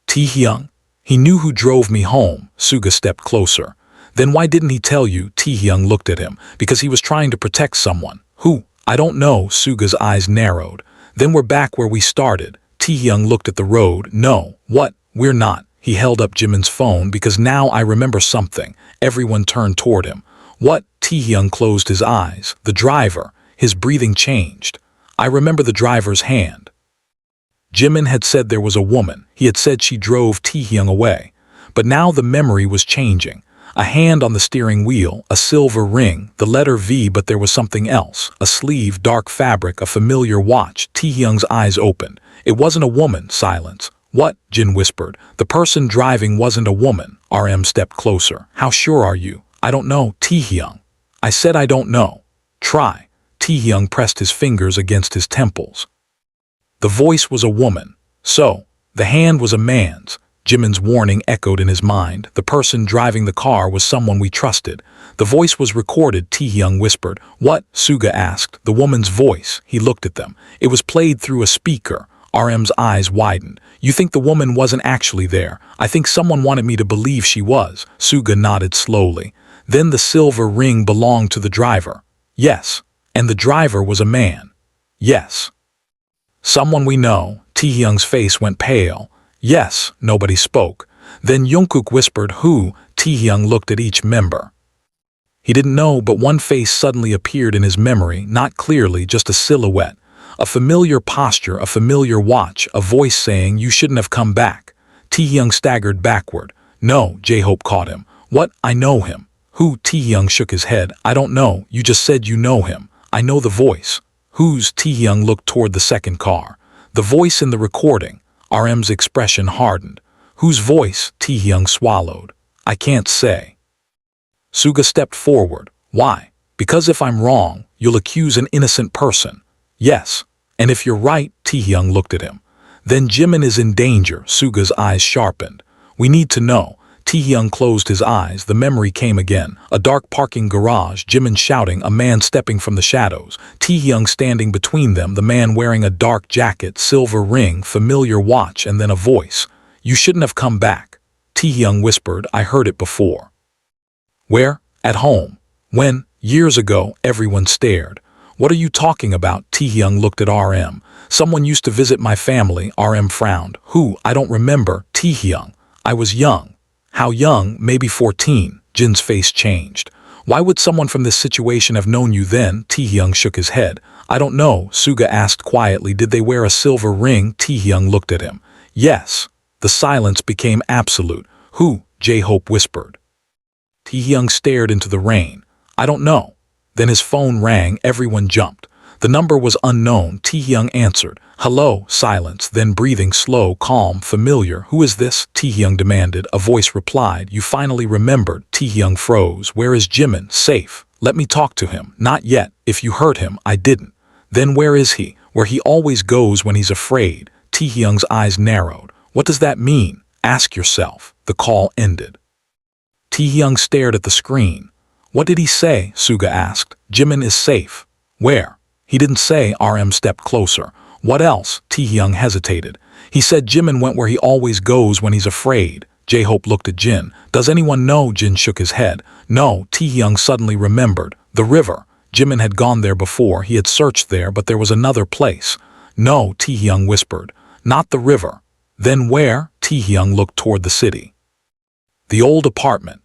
Taehyung? He knew who drove me home. Suga stepped closer. Then why didn't he tell you? Taehyung looked at him. Because he was trying to protect someone. Who? I don't know. Suga's eyes narrowed. Then we're back where we started. Taehyung looked at the road. No. What? We're not. He held up Jimin's phone. Because now I remember something. Everyone turned toward him. What? Taehyung closed his eyes. The driver. His breathing changed. I remember the driver's hand. Jimin had said there was a woman. He had said she drove Taehyung away. But now the memory was changing. A hand on the steering wheel, a silver ring, the letter V, but there was something else. A sleeve, dark fabric, a familiar watch. Taehyung's eyes opened. It wasn't a woman. Silence. What? Jin whispered. The person driving wasn't a woman. RM stepped closer. How sure are you? I don't know. Taehyung. I said I don't know. Try. Taehyung pressed his fingers against his temples. The voice was a woman. So, the hand was a man's. Jimin's warning echoed in his mind. The person driving the car was someone we trusted. The voice was recorded, Taehyung whispered. What? Suga asked. The woman's voice. He looked at them. It was played through a speaker. RM's eyes widened. You think the woman wasn't actually there? I think someone wanted me to believe she was. Suga nodded slowly. Then the silver ring belonged to the driver. Yes. And the driver was a man. Yes. Someone we know. Taehyung's face went pale. Yes, nobody spoke. Then Yoongi whispered, who? Taehyung looked at each member. He didn't know, but one face suddenly appeared in his memory, not clearly, just a silhouette. A familiar posture, a familiar watch, a voice saying, you shouldn't have come back. Taehyung staggered backward. No, J-Hope caught him. What? I know him. Who? Taehyung shook his head. I don't know. You just said you know him. I know the voice. Whose? Taehyung looked toward the second car. The voice in the recording. RM's expression hardened. Whose voice? Taehyung swallowed. I can't say. Suga stepped forward. Why? Because if I'm wrong, you'll accuse an innocent person. Yes. And if you're right, Taehyung looked at him. Then Jimin is in danger. Suga's eyes sharpened. We need to know. Taehyung closed his eyes. The memory came again. A dark parking garage, Jimin shouting, a man stepping from the shadows. Taehyung standing between them, the man wearing a dark jacket, silver ring, familiar watch, and then a voice. You shouldn't have come back. Taehyung whispered, I heard it before. Where? At home. When? Years ago. Everyone stared. What are you talking about? Taehyung looked at RM. Someone used to visit my family. RM frowned. Who? I don't remember. Taehyung. I was young. How young? Maybe 14. Jin's face changed. Why would someone from this situation have known you then? Taehyung shook his head. I don't know. Suga asked quietly. Did they wear a silver ring? Taehyung looked at him. Yes. The silence became absolute. Who? J-Hope whispered. Taehyung stared into the rain. I don't know. Then his phone rang. Everyone jumped. The number was unknown. Taehyung answered. Hello. Silence. Then breathing slow, calm, familiar. Who is this? Taehyung demanded. A voice replied. You finally remembered. Taehyung froze. Where is Jimin? Safe. Let me talk to him. Not yet. If you hurt him, I didn't. Then where is he? Where he always goes when he's afraid. Taehyung's eyes narrowed. What does that mean? Ask yourself. The call ended. Taehyung stared at the screen. What did he say? Suga asked. Jimin is safe. Where? He didn't say. RM stepped closer. What else? Taehyung hesitated. He said Jimin went where he always goes when he's afraid. J-Hope looked at Jin. Does anyone know? Jin shook his head. No. Taehyung suddenly remembered. The river. Jimin had gone there before. He had searched there, but there was another place. No, Taehyung whispered. Not the river. Then where? Taehyung looked toward the city. The old apartment.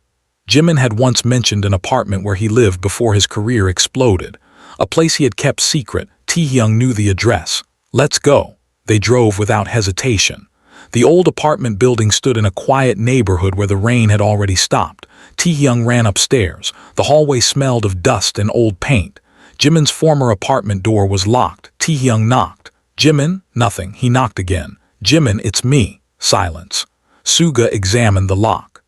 Jimin had once mentioned an apartment where he lived before his career exploded. A place he had kept secret. Taehyung knew the address. Let's go. They drove without hesitation. The old apartment building stood in a quiet neighborhood where the rain had already stopped. Taehyung ran upstairs. The hallway smelled of dust and old paint. Jimin's former apartment door was locked. Taehyung knocked. Jimin? Nothing. He knocked again. Jimin, it's me. Silence. Suga examined the lock.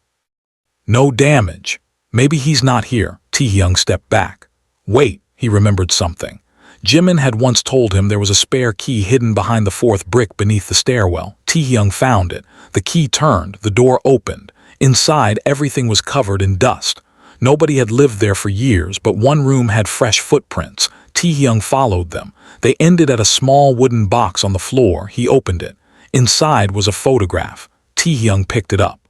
No damage. Maybe he's not here. Taehyung stepped back. Wait, he remembered something. Jimin had once told him there was a spare key hidden behind the fourth brick beneath the stairwell. Taehyung found it. The key turned. The door opened. Inside, everything was covered in dust. Nobody had lived there for years, but one room had fresh footprints. Taehyung followed them. They ended at a small wooden box on the floor. He opened it. Inside was a photograph. Taehyung picked it up.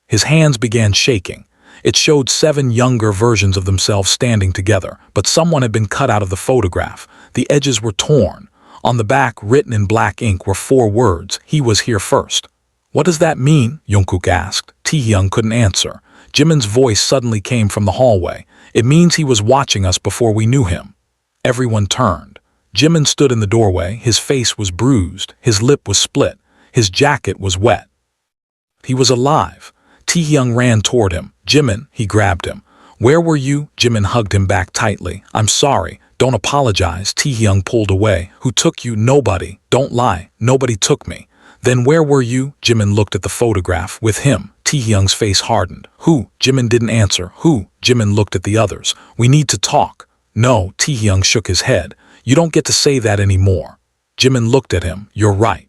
His hands began shaking. It showed 7 younger versions of themselves standing together, but someone had been cut out of the photograph. The edges were torn. On the back, written in black ink, were 4 words. He was here first. What does that mean? Jungkook asked. Taehyung couldn't answer. Jimin's voice suddenly came from the hallway. It means he was watching us before we knew him. Everyone turned. Jimin stood in the doorway. His face was bruised. His lip was split. His jacket was wet. He was alive. Taehyung ran toward him. Jimin, he grabbed him. Where were you? Jimin hugged him back tightly. I'm sorry. Don't apologize. Taehyung pulled away. Who took you? Nobody. Don't lie. Nobody took me. Then where were you? Jimin looked at the photograph. With him. Taehyung's face hardened. Who? Jimin didn't answer. Who? Jimin looked at the others. We need to talk. No. Taehyung shook his head. You don't get to say that anymore. Jimin looked at him. You're right.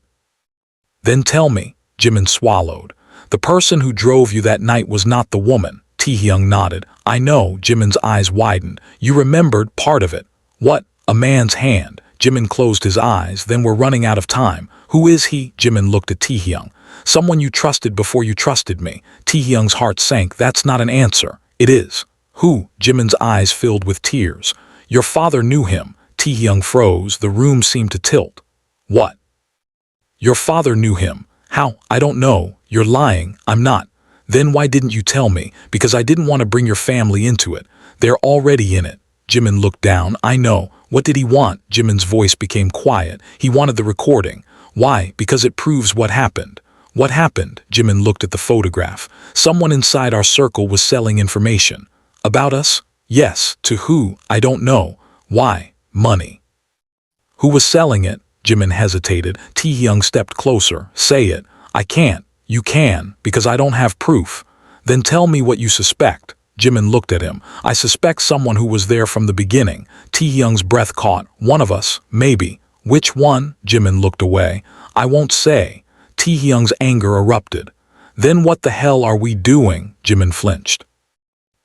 Then tell me. Jimin swallowed. The person who drove you that night was not the woman. Taehyung nodded. I know. Jimin's eyes widened. You remembered part of it. What? A man's hand. Jimin closed his eyes. Then we're running out of time. Who is he? Jimin looked at Taehyung. Someone you trusted before you trusted me. Taehyung's heart sank. That's not an answer. It is. Who? Jimin's eyes filled with tears. Your father knew him. Taehyung froze. The room seemed to tilt. What? Your father knew him. How? I don't know. You're lying. I'm not. Then why didn't you tell me? Because I didn't want to bring your family into it. They're already in it. Jimin looked down. I know. What did he want? Jimin's voice became quiet. He wanted the recording. Why? Because it proves what happened. What happened? Jimin looked at the photograph. Someone inside our circle was selling information. About us? Yes. To who? I don't know. Why? Money. Who was selling it? Jimin hesitated. Taehyung stepped closer. Say it. I can't. You can, because I don't have proof. Then tell me what you suspect. Jimin looked at him. I suspect someone who was there from the beginning. Taehyung's breath caught. One of us, maybe. Which one? Jimin looked away. I won't say. Taehyung's anger erupted. Then what the hell are we doing? Jimin flinched.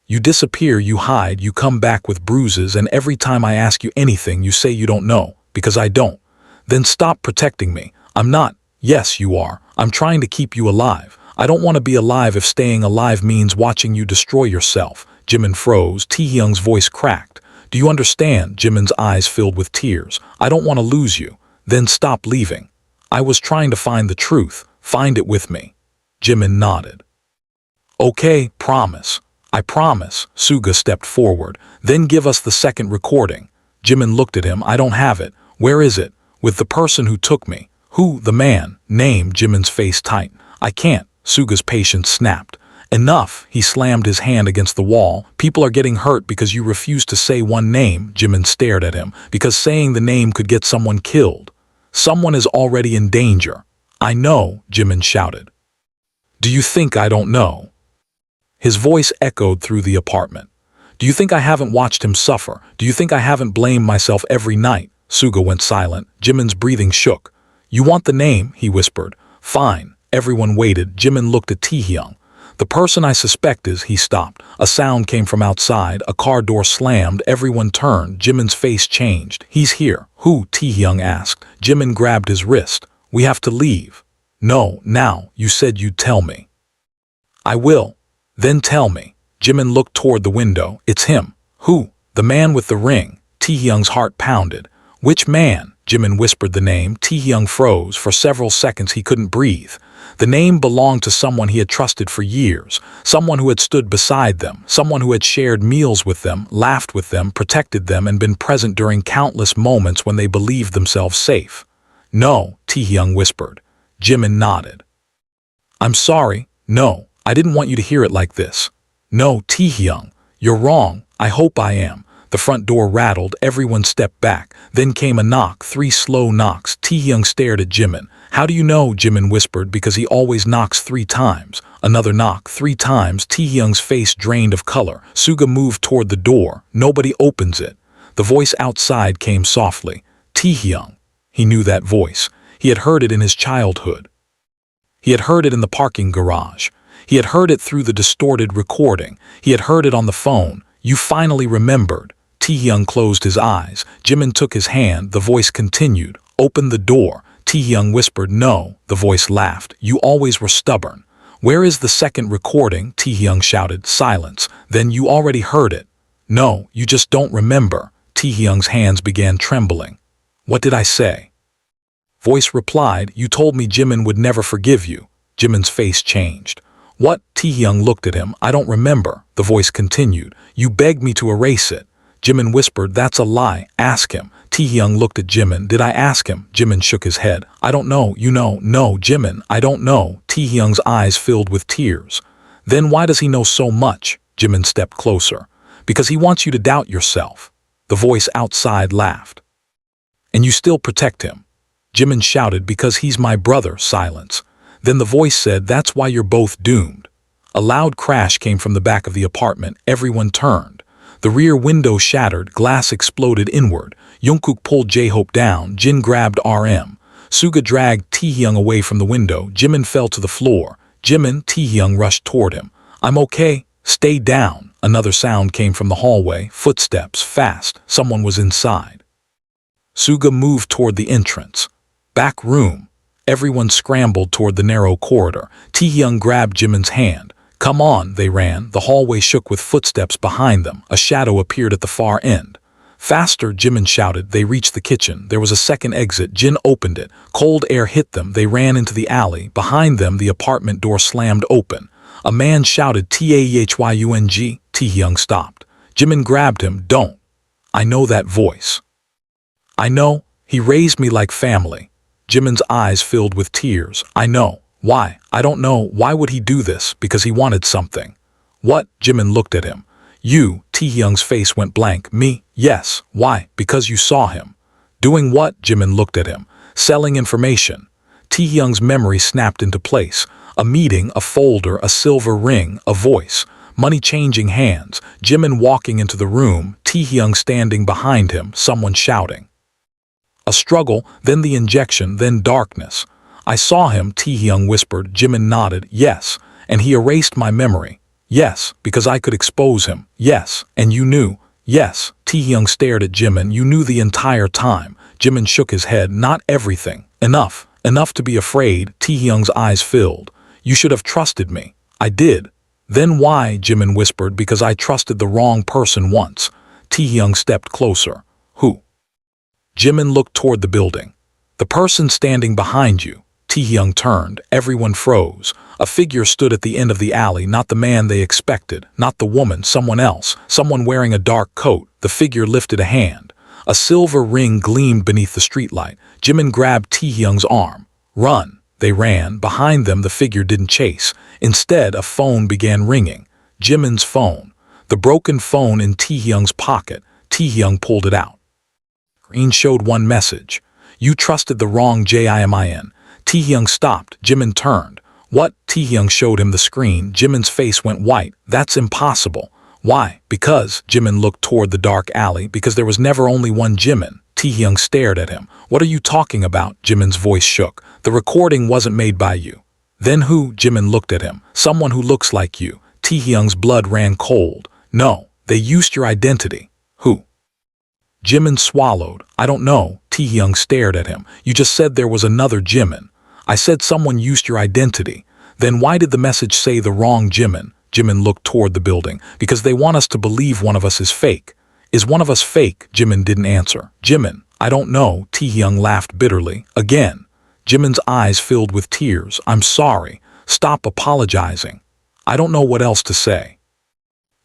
You disappear, you hide, you come back with bruises, and every time I ask you anything, you say you don't know, because I don't. Then stop protecting me. I'm not. Yes, you are. I'm trying to keep you alive. I don't want to be alive if staying alive means watching you destroy yourself. Jimin froze. Taehyung's voice cracked. Do you understand? Jimin's eyes filled with tears. I don't want to lose you. Then stop leaving. I was trying to find the truth. Find it with me. Jimin nodded. Okay, promise. I promise. Suga stepped forward. Then give us the second recording. Jimin looked at him. I don't have it. Where is it? With the person who took me. Who? The man. Name. Jimin's face tight. I can't. Suga's patience snapped. Enough. He slammed his hand against the wall. People are getting hurt because you refuse to say one name. Jimin stared at him. Because saying the name could get someone killed. Someone is already in danger. I know, Jimin shouted. Do you think I don't know? His voice echoed through the apartment. Do you think I haven't watched him suffer? Do you think I haven't blamed myself every night? Suga went silent. Jimin's breathing shook. You want the name? He whispered. Fine. Everyone waited. Jimin looked at Taehyung. The person I suspect is, he stopped. A sound came from outside. A car door slammed. Everyone turned. Jimin's face changed. He's here. Who? Taehyung asked. Jimin grabbed his wrist. We have to leave. No, now. You said you'd tell me. I will. Then tell me. Jimin looked toward the window. It's him. Who? The man with the ring. Taehyung's heart pounded. Which man? Jimin whispered the name. Taehyung froze. For several seconds he couldn't breathe. The name belonged to someone he had trusted for years, someone who had stood beside them, someone who had shared meals with them, laughed with them, protected them, and been present during countless moments when they believed themselves safe. No, Taehyung whispered. Jimin nodded. I'm sorry. No, I didn't want you to hear it like this. No, Taehyung, you're wrong. I hope I am. The front door rattled. Everyone stepped back. Then came a knock, 3 slow knocks. Taehyung stared at Jimin. How do you know? Jimin whispered. Because he always knocks 3 times. Another knock, 3 times. Taehyung's face drained of color. Suga moved toward the door. Nobody opens it. The voice outside came softly. Taehyung. He knew that voice. He had heard it in his childhood. He had heard it in the parking garage. He had heard it through the distorted recording. He had heard it on the phone. You finally remembered. Taehyung closed his eyes. Jimin took his hand. The voice continued. Open the door. Taehyung whispered no. The voice laughed. You always were stubborn. Where is the second recording? Taehyung shouted. Silence. Then you already heard it. No, you just don't remember. Taehyung's hands began trembling. What did I say? Voice replied. You told me Jimin would never forgive you. Jimin's face changed. What? Taehyung looked at him. I don't remember. The voice continued. You begged me to erase it. Jimin whispered, that's a lie. Ask him. Taehyung looked at Jimin. Did I ask him? Jimin shook his head. I don't know. You know. No, Jimin, I don't know. Taehyung's eyes filled with tears. Then why does he know so much? Jimin stepped closer. Because he wants you to doubt yourself. The voice outside laughed. And you still protect him. Jimin shouted, because he's my brother. Silence. Then the voice said, that's why you're both doomed. A loud crash came from the back of the apartment. Everyone turned. The rear window shattered, glass exploded inward. Jungkook pulled J-Hope down, Jin grabbed RM. Suga dragged Taehyung away from the window. Jimin fell to the floor. Jimin, Taehyung rushed toward him. I'm okay. Stay down. Another sound came from the hallway. Footsteps, fast. Someone was inside. Suga moved toward the entrance. Back room. Everyone scrambled toward the narrow corridor. Taehyung grabbed Jimin's hand. Come on, they ran. The hallway shook with footsteps behind them. A shadow appeared at the far end. Faster, Jimin shouted. They reached the kitchen. There was a second exit. Jin opened it. Cold air hit them. They ran into the alley. Behind them, the apartment door slammed open. A man shouted, Taehyung. Taehyung stopped. Jimin grabbed him. Don't. I know that voice. I know. He raised me like family. Jimin's eyes filled with tears. I know. Why? I don't know. Why would he do this? Because he wanted something. What? Jimin looked at him. You, Taehyung's face went blank. Me? Yes. Why? Because you saw him. Doing what? Jimin looked at him. Selling information. Taehyung's memory snapped into place. A meeting, a folder, a silver ring, a voice. Money changing hands. Jimin walking into the room, Taehyung standing behind him, someone shouting. A struggle, then the injection, then darkness. I saw him, Taehyung whispered. Jimin nodded. Yes. And he erased my memory. Yes, because I could expose him. Yes. And you knew. Yes. Taehyung stared at Jimin. You knew the entire time. Jimin shook his head. Not everything. Enough. Enough to be afraid. Taehyung's eyes filled. You should have trusted me. I did. Then why? Jimin whispered. Because I trusted the wrong person once. Taehyung stepped closer. Who? Jimin looked toward the building. The person standing behind you. Taehyung turned. Everyone froze. A figure stood at the end of the alley, not the man they expected, not the woman, someone else, someone wearing a dark coat. The figure lifted a hand. A silver ring gleamed beneath the streetlight. Jimin grabbed Taehyung's arm. Run. They ran. Behind them, the figure didn't chase. Instead, a phone began ringing. Jimin's phone. The broken phone in Taehyung's pocket. Taehyung pulled it out. Green showed one message. You trusted the wrong Jimin. Taehyung stopped. Jimin turned. What? Taehyung showed him the screen. Jimin's face went white. That's impossible. Why? Because, Jimin looked toward the dark alley, because there was never only one Jimin. Taehyung stared at him. What are you talking about? Jimin's voice shook. The recording wasn't made by you. Then who? Jimin looked at him. Someone who looks like you. Taehyung's blood ran cold. No, they used your identity. Who? Jimin swallowed. I don't know. Taehyung stared at him. You just said there was another Jimin. I said someone used your identity. Then why did the message say the wrong Jimin? Jimin looked toward the building. Because they want us to believe one of us is fake. Is one of us fake? Jimin didn't answer. Jimin, I don't know. Taehyung laughed bitterly. Again. Jimin's eyes filled with tears. I'm sorry. Stop apologizing. I don't know what else to say.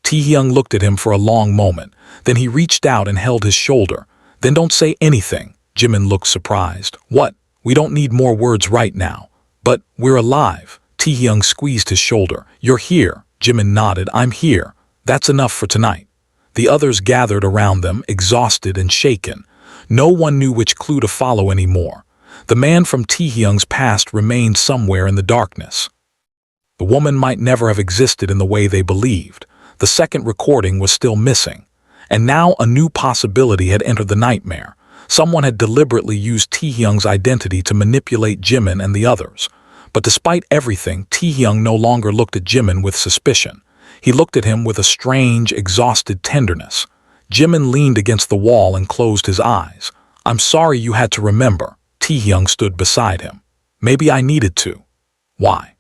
Taehyung looked at him for a long moment. Then he reached out and held his shoulder. Then don't say anything. Jimin looked surprised. What? We don't need more words right now. But we're alive. Taehyung squeezed his shoulder. You're here. Jimin nodded. I'm here. That's enough for tonight. The others gathered around them, exhausted and shaken. No one knew which clue to follow anymore. The man from Taehyung's past remained somewhere in the darkness. The woman might never have existed in the way they believed. The second recording was still missing. And now a new possibility had entered the nightmare. Someone had deliberately used Taehyung's identity to manipulate Jimin and the others. But despite everything, Taehyung no longer looked at Jimin with suspicion. He looked at him with a strange, exhausted tenderness. Jimin leaned against the wall and closed his eyes. I'm sorry you had to remember. Taehyung stood beside him. Maybe I needed to. Why?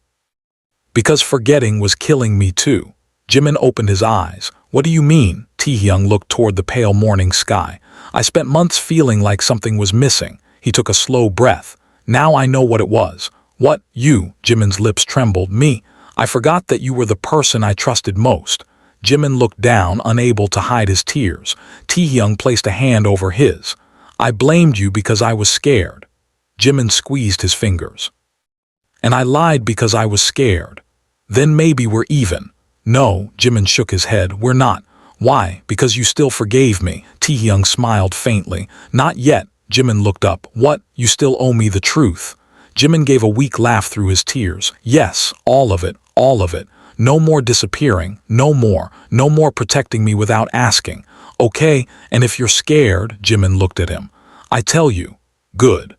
Because forgetting was killing me too. Jimin opened his eyes. What do you mean? Taehyung looked toward the pale morning sky. I spent months feeling like something was missing. He took a slow breath. Now I know what it was. What? You? Jimin's lips trembled. Me? I forgot that you were the person I trusted most. Jimin looked down, unable to hide his tears. Taehyung placed a hand over his. I blamed you because I was scared. Jimin squeezed his fingers. And I lied because I was scared. Then maybe we're even. No, Jimin shook his head. We're not. Why? Because you still forgave me. Taehyung smiled faintly. Not yet. Jimin looked up. What? You still owe me the truth. Jimin gave a weak laugh through his tears. Yes, all of it, all of it. No more disappearing, no more protecting me without asking. Okay, and if you're scared, Jimin looked at him. I tell you, good.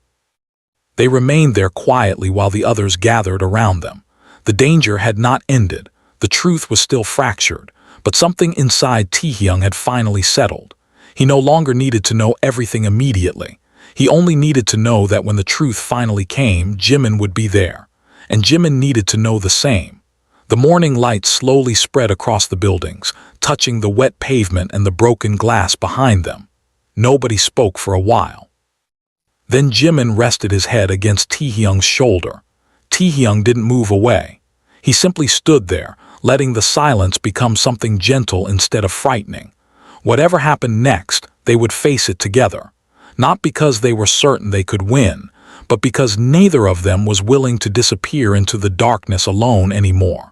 They remained there quietly while the others gathered around them. The danger had not ended. The truth was still fractured, but something inside Taehyung had finally settled. He no longer needed to know everything immediately. He only needed to know that when the truth finally came, Jimin would be there. And Jimin needed to know the same. The morning light slowly spread across the buildings, touching the wet pavement and the broken glass behind them. Nobody spoke for a while. Then Jimin rested his head against Taehyung's shoulder. Taehyung didn't move away. He simply stood there, letting the silence become something gentle instead of frightening. Whatever happened next, they would face it together. Not because they were certain they could win, but because neither of them was willing to disappear into the darkness alone anymore.